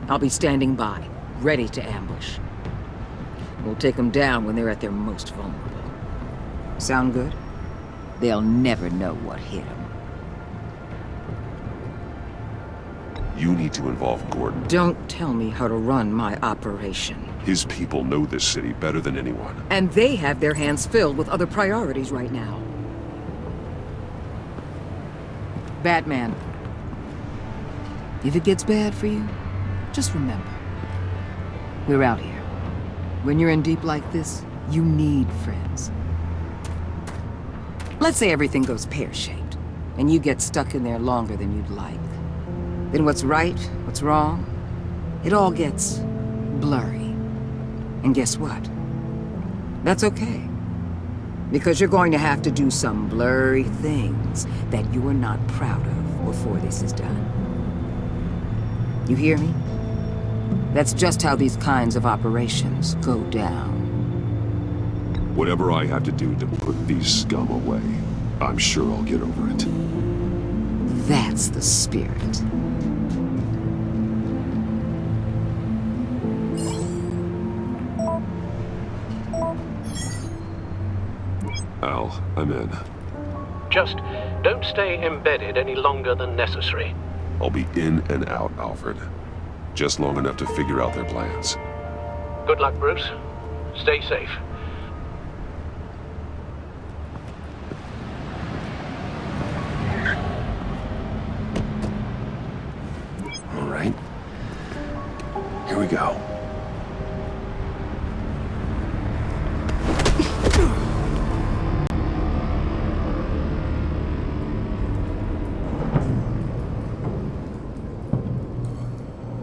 I'll be standing by, ready to ambush. We'll take them down when they're at their most vulnerable. Sound good? They'll never know what hit them. You need to involve Gordon. Don't tell me how to run my operation. His people know this city better than anyone. And they have their hands filled with other priorities right now. Batman. If it gets bad for you, just remember. We're out here. When you're in deep like this, you need friends. Let's say everything goes pear-shaped, and you get stuck in there longer than you'd like. Then what's right, what's wrong, it all gets blurry. And guess what? That's okay. Because you're going to have to do some blurry things that you are not proud of before this is done. You hear me? That's just how these kinds of operations go down. Whatever I have to do to put these scum away, I'm sure I'll get over it. That's the spirit. Al, I'm in. Just don't stay embedded any longer than necessary. I'll be in and out, Alfred. Just long enough to figure out their plans. Good luck, Bruce. Stay safe. All right. Here we go. now!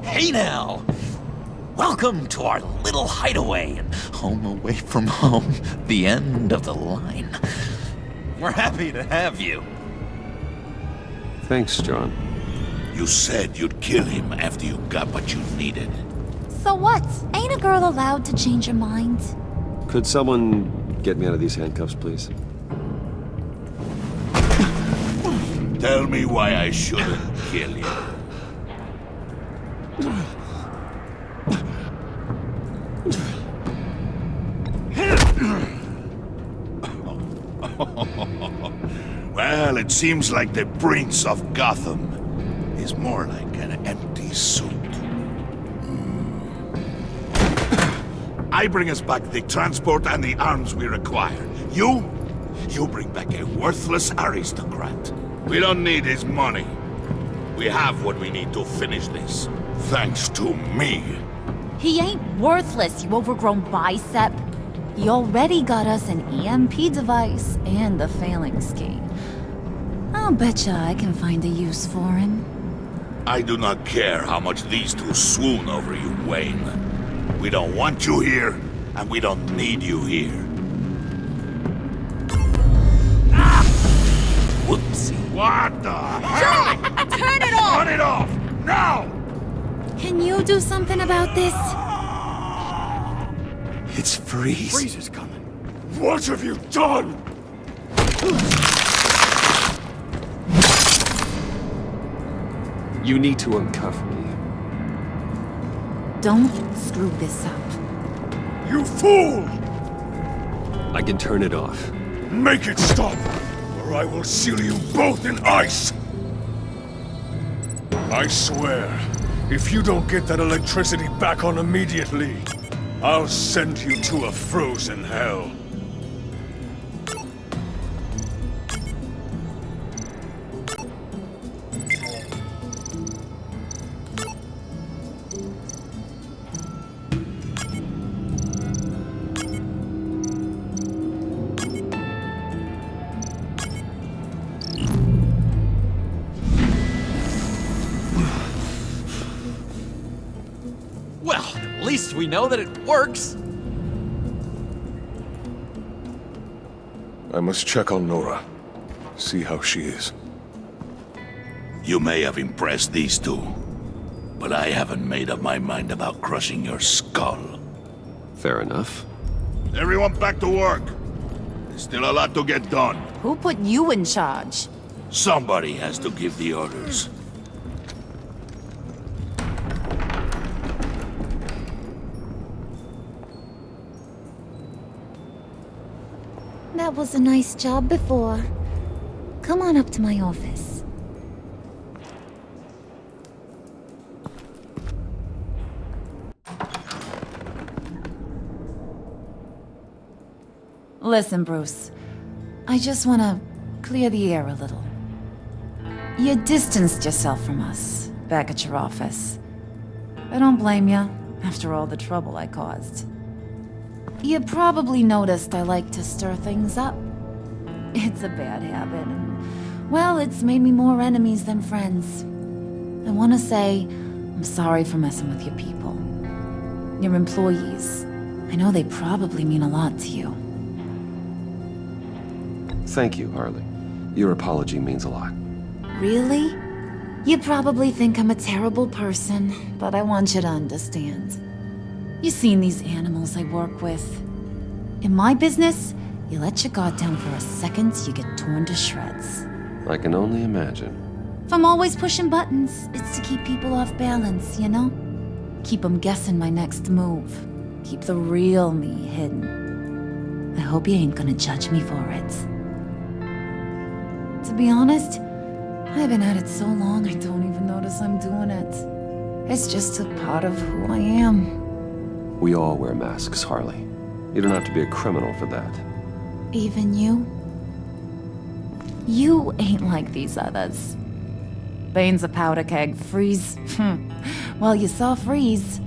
Hey now! Welcome to our little hideaway and home away from home, the end of the line. We're happy to have you. Thanks, John. You said you'd kill him after you got what you needed. So what? Ain't a girl allowed to change her mind? Could someone get me out of these handcuffs, please? Tell me why I shouldn't kill you. Well, it seems like the Prince of Gotham is more like an empty suit. I bring us back the transport and the arms we require. You bring back a worthless aristocrat. We don't need his money. We have what we need to finish this. Thanks to me. He ain't worthless, you overgrown bicep. He already got us an EMP device and the phalanx key. I'll betcha I can find a use for him. I do not care how much these two swoon over you, Wayne. We don't want you here, and we don't need you here. Ah! Whoopsie. What the hell? Turn it off! Turn it off! Now! Can you do something about this? It's Freeze. Freeze is coming. What have you done? You need to uncuff me. Don't screw this up. You fool! I can turn it off. Make it stop, or I will seal you both in ice! I swear, if you don't get that electricity back on immediately, I'll send you to a frozen hell. Well, at least we know that it works. I must check on Nora. See how she is. You may have impressed these two, but I haven't made up my mind about crushing your skull. Fair enough. Everyone back to work. There's still a lot to get done. Who put you in charge? Somebody has to give the orders. That was a nice job before. Come on up to my office. Listen, Bruce. I just want to clear the air a little. You distanced yourself from us back at your office. I don't blame you, after all the trouble I caused. You probably noticed I like to stir things up. It's a bad habit, and, well, it's made me more enemies than friends. I want to say I'm sorry for messing with your people. Your employees. I know they probably mean a lot to you. Thank you, Harley. Your apology means a lot. Really? You probably think I'm a terrible person, but I want you to understand. You've seen these animals I work with. In my business, you let your guard down for a second, you get torn to shreds. I can only imagine. If I'm always pushing buttons, it's to keep people off balance, you know? Keep them guessing my next move. Keep the real me hidden. I hope you ain't gonna judge me for it. To be honest, I've been at it so long I don't even notice I'm doing it. It's just a part of who I am. We all wear masks, Harley. You don't have to be a criminal for that. Even you? You ain't like these others. Bane's a powder keg. Freeze. Well, you saw Freeze.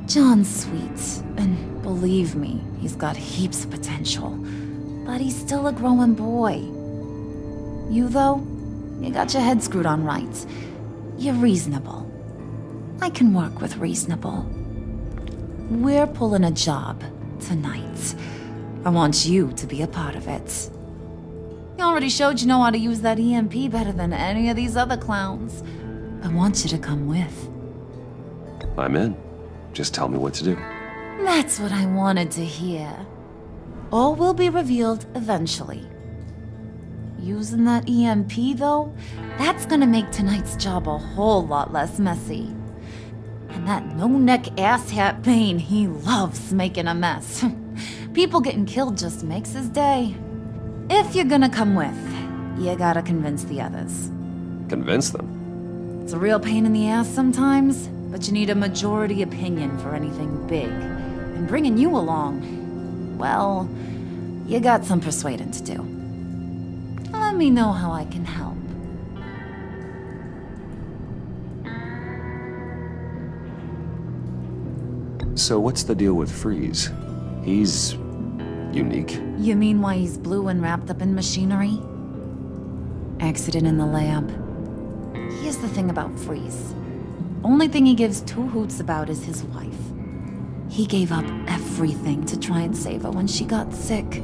John's sweet, and believe me, he's got heaps of potential. But he's still a growing boy. You, though, you got your head screwed on right. You're reasonable. I can work with reasonable. We're pulling a job tonight. I want you to be a part of it. You already showed you know how to use that EMP better than any of these other clowns. I want you to come with. I'm in. Just tell me what to do. That's what I wanted to hear. All will be revealed eventually. Using that EMP, though, that's gonna make tonight's job a whole lot less messy. And that no-neck asshat Bane, he loves making a mess. People getting killed just makes his day. If you're gonna come with, you gotta convince the others. Convince them? It's a real pain in the ass sometimes, but you need a majority opinion for anything big. And bringing you along, well, you got some persuading to do. Let me know how I can help. So what's the deal with Freeze? He's unique. You mean why he's blue and wrapped up in machinery? Accident in the lab. Here's the thing about Freeze. Only thing he gives two hoots about is his wife. He gave up everything to try and save her when she got sick.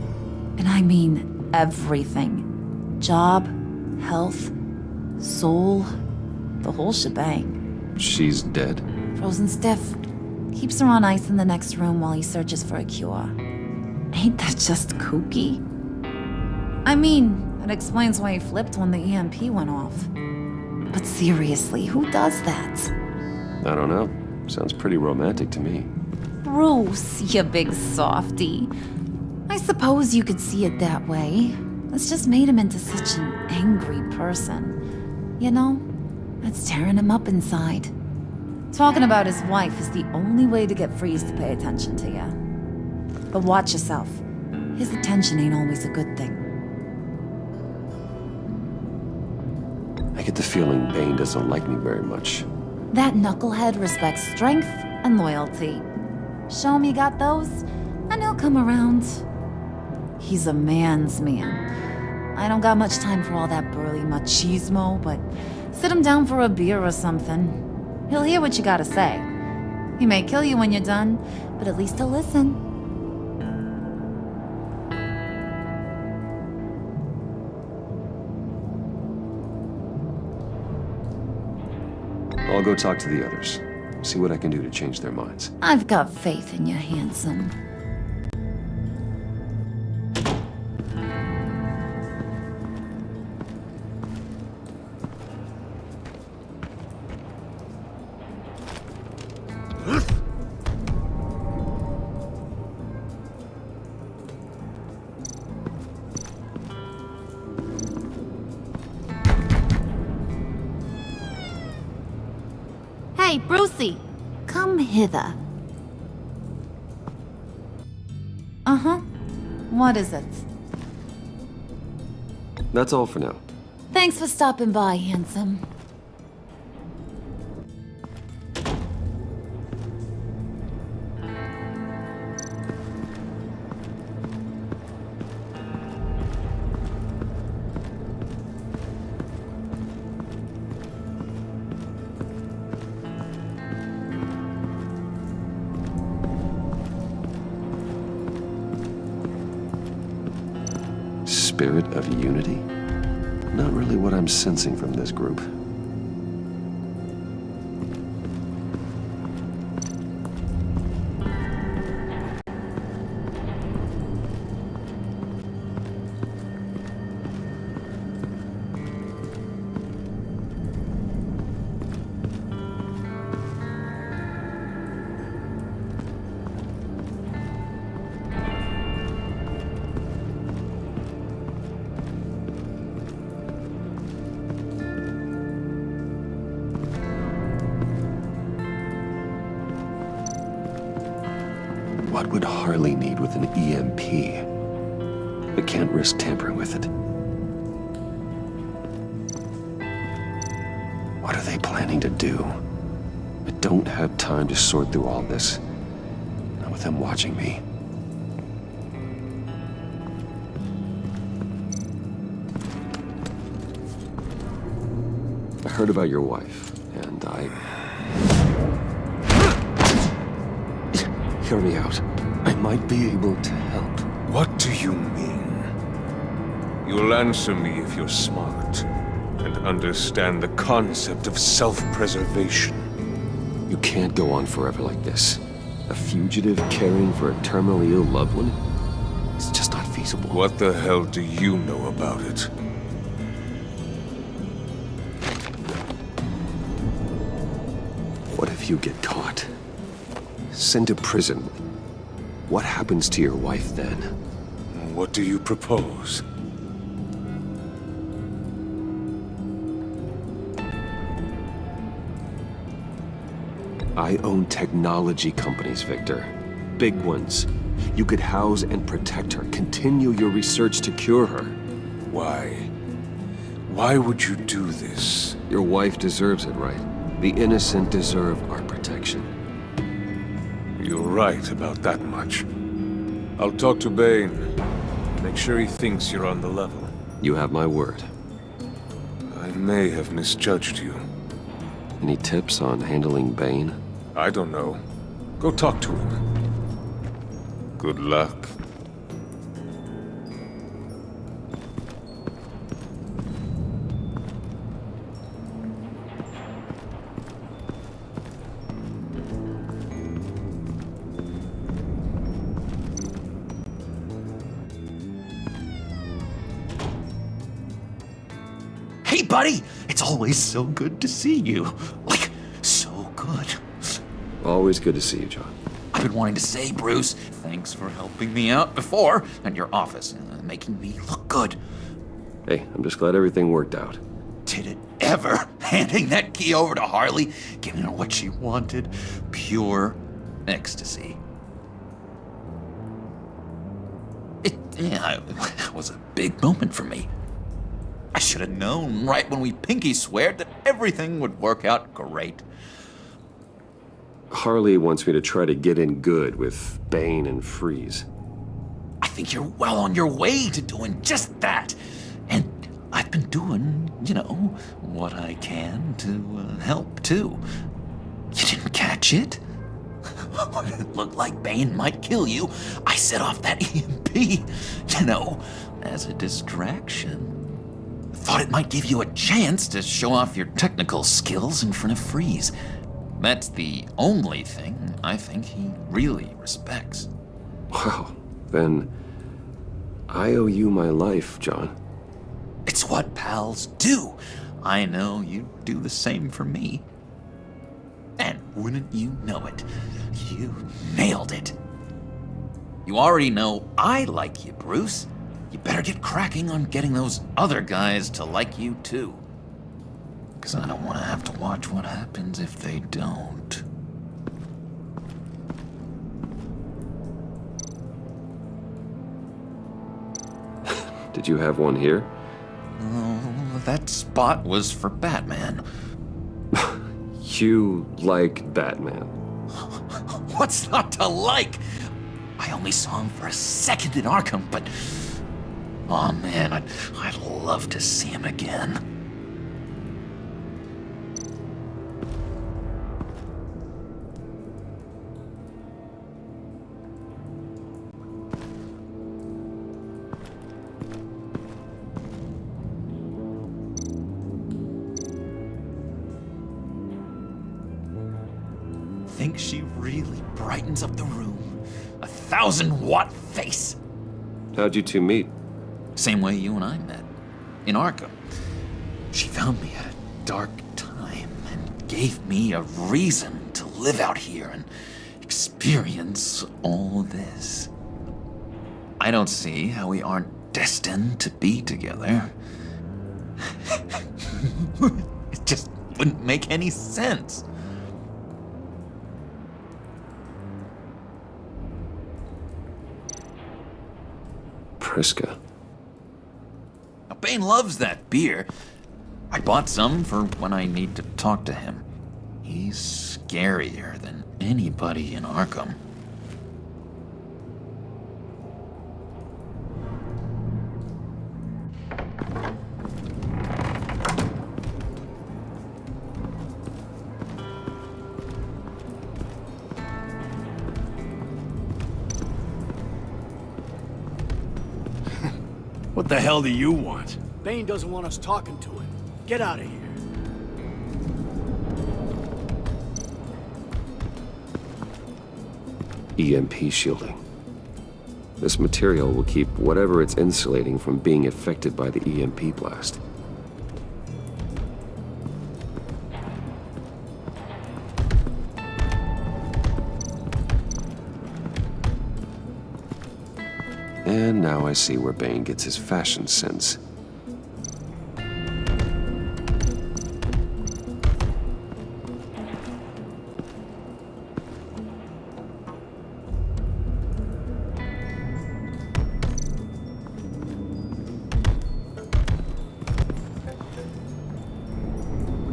And I mean everything. Job, health, soul, the whole shebang. She's dead? Frozen stiff. Keeps her on ice in the next room while he searches for a cure. Ain't that just kooky? I mean, it explains why he flipped when the EMP went off. But seriously, who does that? I don't know. Sounds pretty romantic to me. Bruce, you big softy. I suppose you could see it that way. It's just made him into such an angry person. You know, it's tearing him up inside. Talking about his wife is the only way to get Freeze to pay attention to you. But watch yourself. His attention ain't always a good thing. I get the feeling Bane doesn't like me very much. That knucklehead respects strength and loyalty. Show him you got those, and he'll come around. He's a man's man. I don't got much time for all that burly machismo, but sit him down for a beer or something. He'll hear what you gotta say. He may kill you when you're done, but at least he'll listen. I'll go talk to the others. See what I can do to change their minds. I've got faith in you, handsome. Hey, Brucey! Come hither. Uh-huh. What is it? That's all for now. Thanks for stopping by, handsome. Spirit of unity? Not really what I'm sensing from this group. What would Harley need with an EMP? I can't risk tampering with it. What are they planning to do? I don't have time to sort through all this. with him watching me. I heard about your wife, and Hear me out. I might be able to help. What do you mean? You'll answer me if you're smart and understand the concept of self-preservation. You can't go on forever like this. A fugitive caring for a terminally ill loved one? It's just not feasible. What the hell do you know about it? What if you get caught? Sent to prison? What happens to your wife then? What do you propose? I own technology companies, Victor. Big ones. You could house and protect her, continue your research to cure her. Why? Why would you do this? Your wife deserves it, right? The innocent deserve our protection. You're right about that much. I'll talk to Bane. Make sure he thinks you're on the level. You have my word. I may have misjudged you. Any tips on handling Bane? I don't know. Go talk to him. Good luck. Hey, buddy! It's always so good to see you. Like, so good. Always good to see you, John. I've been wanting to say, Bruce, thanks for helping me out before at your office, making me look good. Hey, I'm just glad everything worked out. Did it ever? Handing that key over to Harley, giving her what she wanted. Pure ecstasy. It was a big moment for me. I should have known right when we pinky sweared that everything would work out great. Harley wants me to try to get in good with Bane and Freeze. I think you're well on your way to doing just that. And I've been doing, what I can to help, too. You didn't catch it? It looked like Bane might kill you. I set off that EMP, as a distraction. Thought it might give you a chance to show off your technical skills in front of Freeze. That's the only thing I think he really respects. Wow, then I owe you my life, John. It's what pals do. I know you do the same for me. And wouldn't you know it, you nailed it. You already know I like you, Bruce. You better get cracking on getting those other guys to like you, too. Because I don't want to have to watch what happens if they don't. Did you have one here? Oh, that spot was for Batman. You like Batman? What's not to like? I only saw him for a second in Arkham, but... oh man, I'd love to see him again. Think she really brightens up the room. 1,000-watt face. How'd you two meet? Same way you and I met. In Arkham. She found me at a dark time and gave me a reason to live out here and experience all this. I don't see how we aren't destined to be together. It just wouldn't make any sense. Priska. Now, Bane loves that beer. I bought some for when I need to talk to him. He's scarier than anybody in Arkham. What the hell do you want? Bane doesn't want us talking to him. Get out of here. EMP shielding. This material will keep whatever it's insulating from being affected by the EMP blast. And now I see where Bane gets his fashion sense.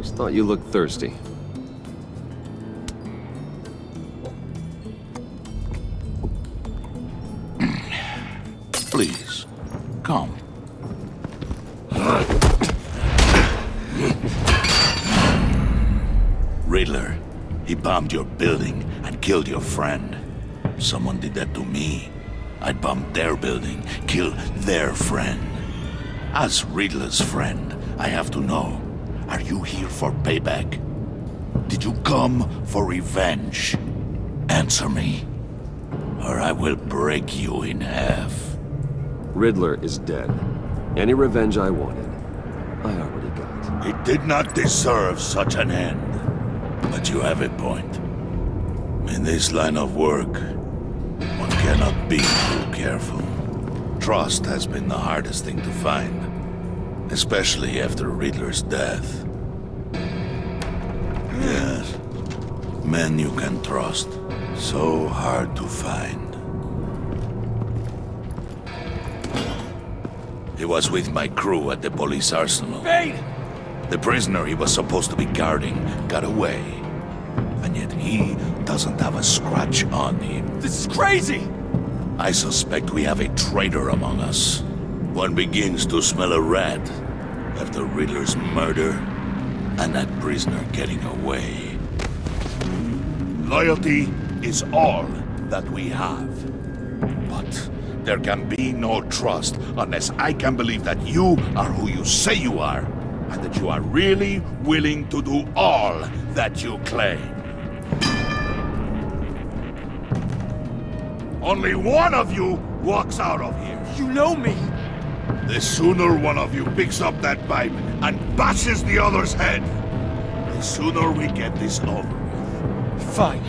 Just thought you looked thirsty. Please, come. Riddler, he bombed your building and killed your friend. Someone did that to me. I'd bomb their building, kill their friend. As Riddler's friend, I have to know, are you here for payback? Did you come for revenge? Answer me, or I will break you in half. Riddler is dead. Any revenge I wanted, I already got. He did not deserve such an end. But you have a point. In this line of work, one cannot be too careful. Trust has been the hardest thing to find, especially after Riddler's death. Yes, men you can trust, so hard to find. He was with my crew at the police arsenal. Bane! The prisoner he was supposed to be guarding got away. And yet he doesn't have a scratch on him. This is crazy! I suspect we have a traitor among us. One begins to smell a rat after Riddler's murder and that prisoner getting away. Loyalty is all that we have. But there can be no trust unless I can believe that you are who you say you are, and that you are really willing to do all that you claim. Only one of you walks out of here. You know me! The sooner one of you picks up that pipe and bashes the other's head, the sooner we get this over with. Fine.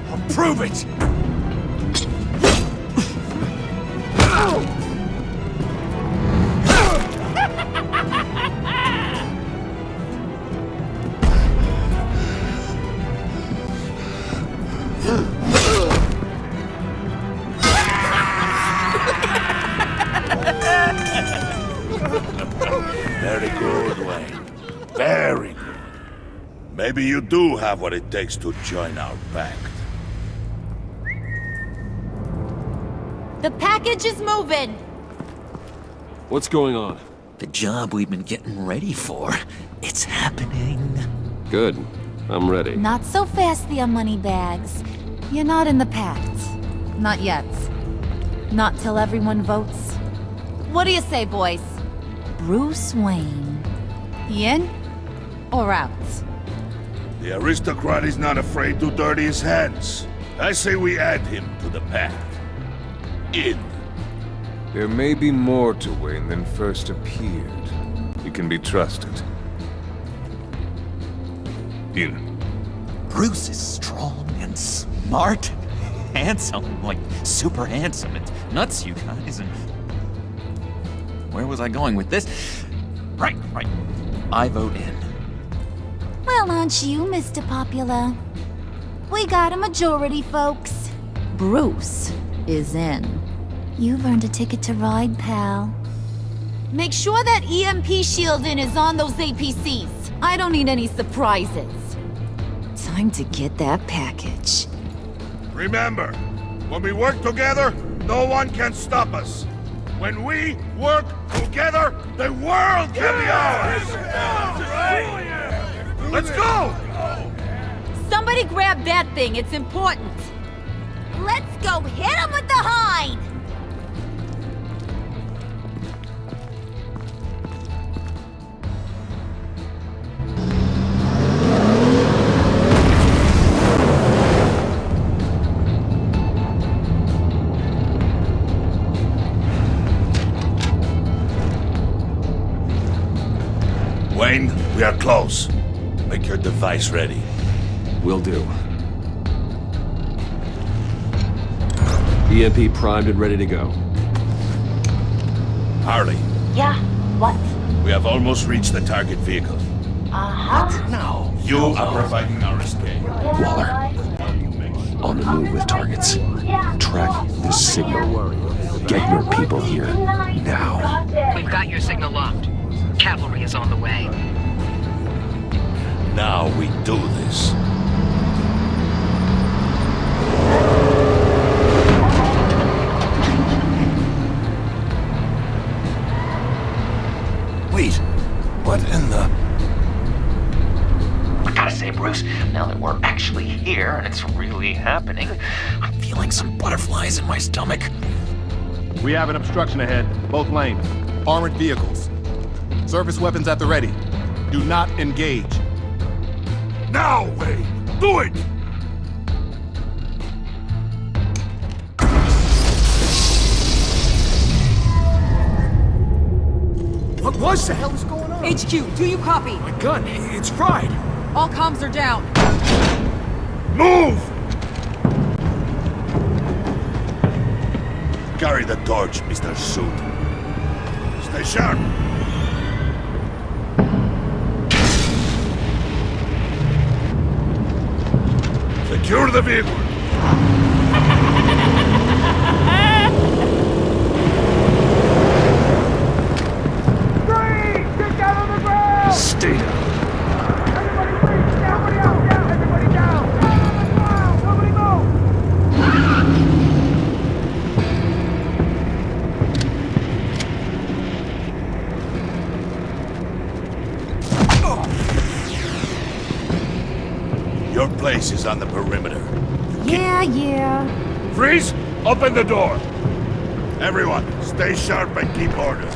I'll prove it! Very good, Wayne. Very good. Maybe you do have what it takes to join our pact. The package is moving! What's going on? The job we've been getting ready for. It's happening. Good. I'm ready. Not so fast, the Moneybags. You're not in the pact. Not yet. Not till everyone votes. What do you say, boys? Bruce Wayne. In or out? The aristocrat is not afraid to dirty his hands. I say we add him to the pact. In. There may be more to Wayne than first appeared. He can be trusted. In. Bruce is strong and smart, handsome, like super handsome. It's nuts, you guys. And where was I going with this? Right. I vote in. Well, aren't you, Mr. Popular? We got a majority, folks. Bruce is in. You've earned a ticket to ride, pal. Make sure that EMP shielding is on those APCs. I don't need any surprises. Time to get that package. Remember, when we work together, no one can stop us. When we work together, the world can be ours! Let's go! Somebody grab that thing, it's important. Let's go hit him with the hind! We are close. Make your device ready. Will do. EMP primed and ready to go. Harley, Yeah, what? we have almost reached the target vehicle. Uh-huh. No. You are providing our escape. Waller. On the move with targets. Track this signal. Get your people here. Now. We've got your signal locked. Cavalry is on the way. Now we do this. Wait, what in the... I gotta say, Bruce, now that we're actually here and it's really happening, I'm feeling some butterflies in my stomach. We have an obstruction ahead, both lanes. Armored vehicles. Service weapons at the ready. Do not engage. Now, Wayne! Do it! What was the hell is going on? HQ, do you copy? My gun, it's fried. All comms are down. Move! Carry the torch, Mr. Suit. Stay sharp. Secure the vehicle. Stay down. Your place is on the perimeter. Yeah. Freeze! Open the door! Everyone, stay sharp and keep order.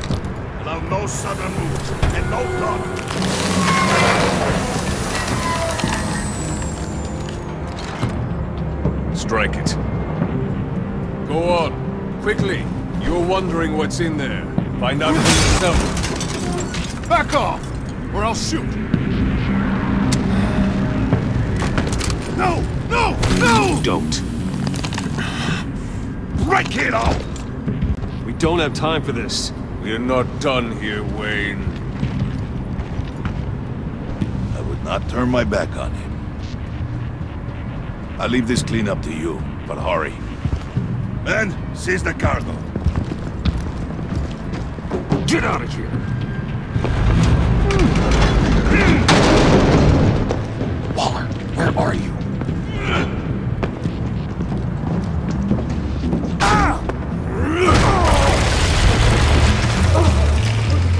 Allow no sudden moves and no talk. Strike it. Go on. Quickly. You're wondering what's in there. Find out for yourself. Back off! Or I'll shoot. No! No! No! Don't. Break it off! We don't have time for this. We're not done here, Wayne. I would not turn my back on him. I'll leave this clean up to you, but hurry. Men, seize the cargo. Get out of here! Waller, where are you?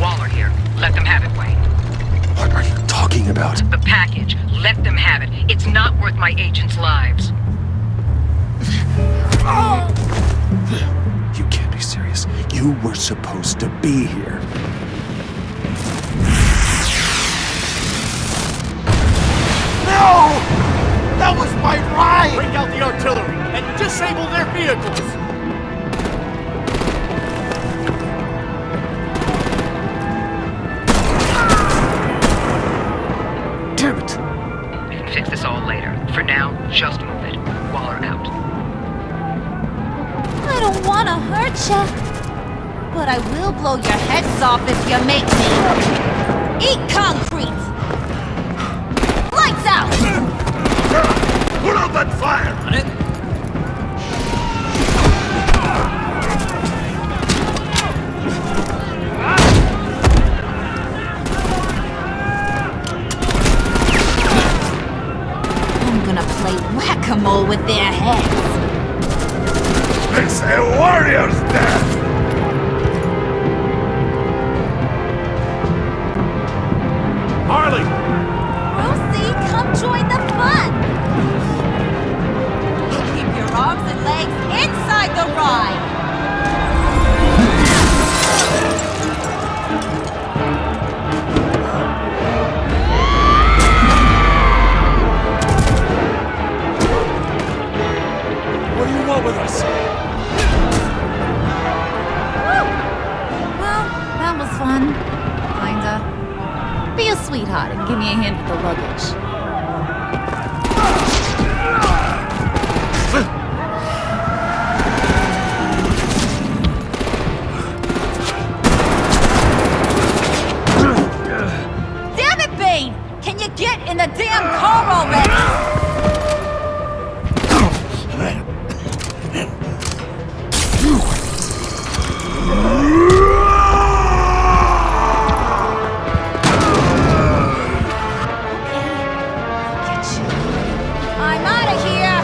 Waller here. Let them have it, Wayne. What are you talking about? The package. Let them have it. It's not worth my agents' lives. You can't be serious. You were supposed to be here. No! That was my ride! Bring out the artillery and disable their vehicles! Damn it! We can fix this all later. For now, just move it. Waller out. I don't want to hurt ya, but I will blow your heads off if you make me. Eat concrete! Lights out! Put out that fire! On it? I'm gonna play whack-a-mole with their heads. It's a warrior's death! Harley! Lucy, come join the fun! Keep your arms and legs inside the ride! What do you want with us? Well, that was fun. Kinda. Be a sweetheart, and give me a hand with the luggage. Damn it, Bane! Can you get in the damn car already? I'm out of here!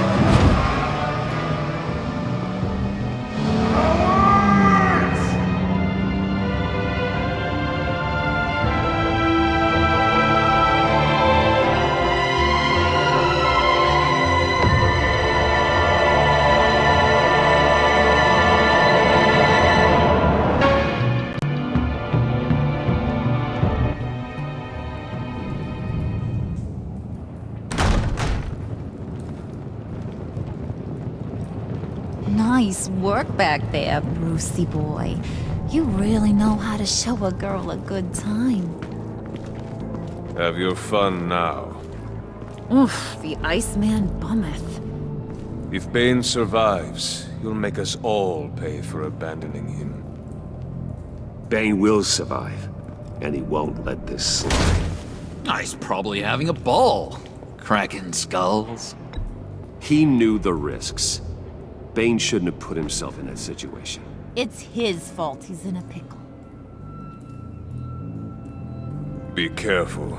Nice work back there, Brucey boy. You really know how to show a girl a good time. Have your fun now. Oof, the Iceman bummeth. If Bane survives, you'll make us all pay for abandoning him. Bane will survive, and he won't let this slide. He's probably having a ball, cracking skulls. He knew the risks. Bane shouldn't have put himself in that situation. It's his fault he's in a pickle. Be careful.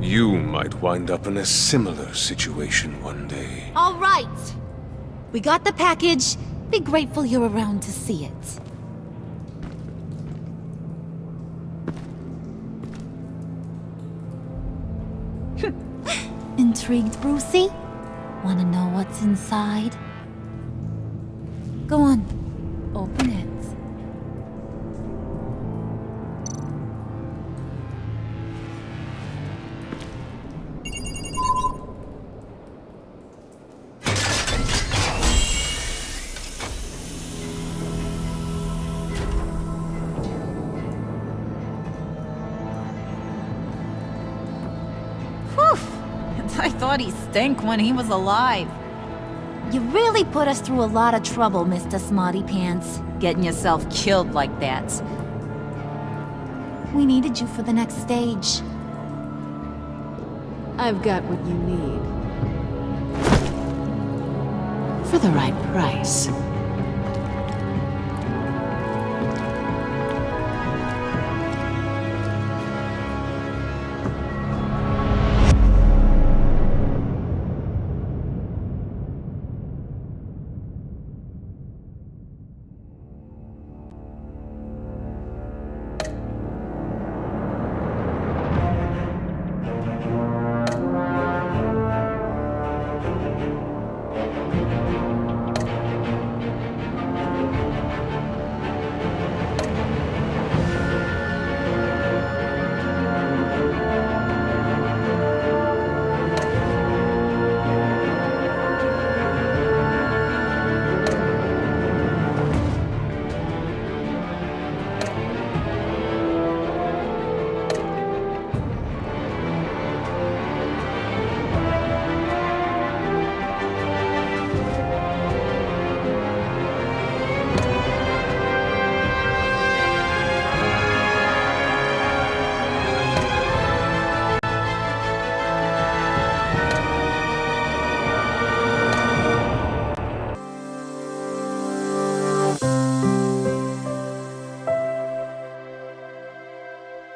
You might wind up in a similar situation one day. All right. We got the package. Be grateful you're around to see it. Intrigued, Brucey? Wanna know what's inside? Go on. Open it. I thought he stank when he was alive. You really put us through a lot of trouble, Mr. Smarty Pants. Getting yourself killed like that. We needed you for the next stage. I've got what you need. For the right price.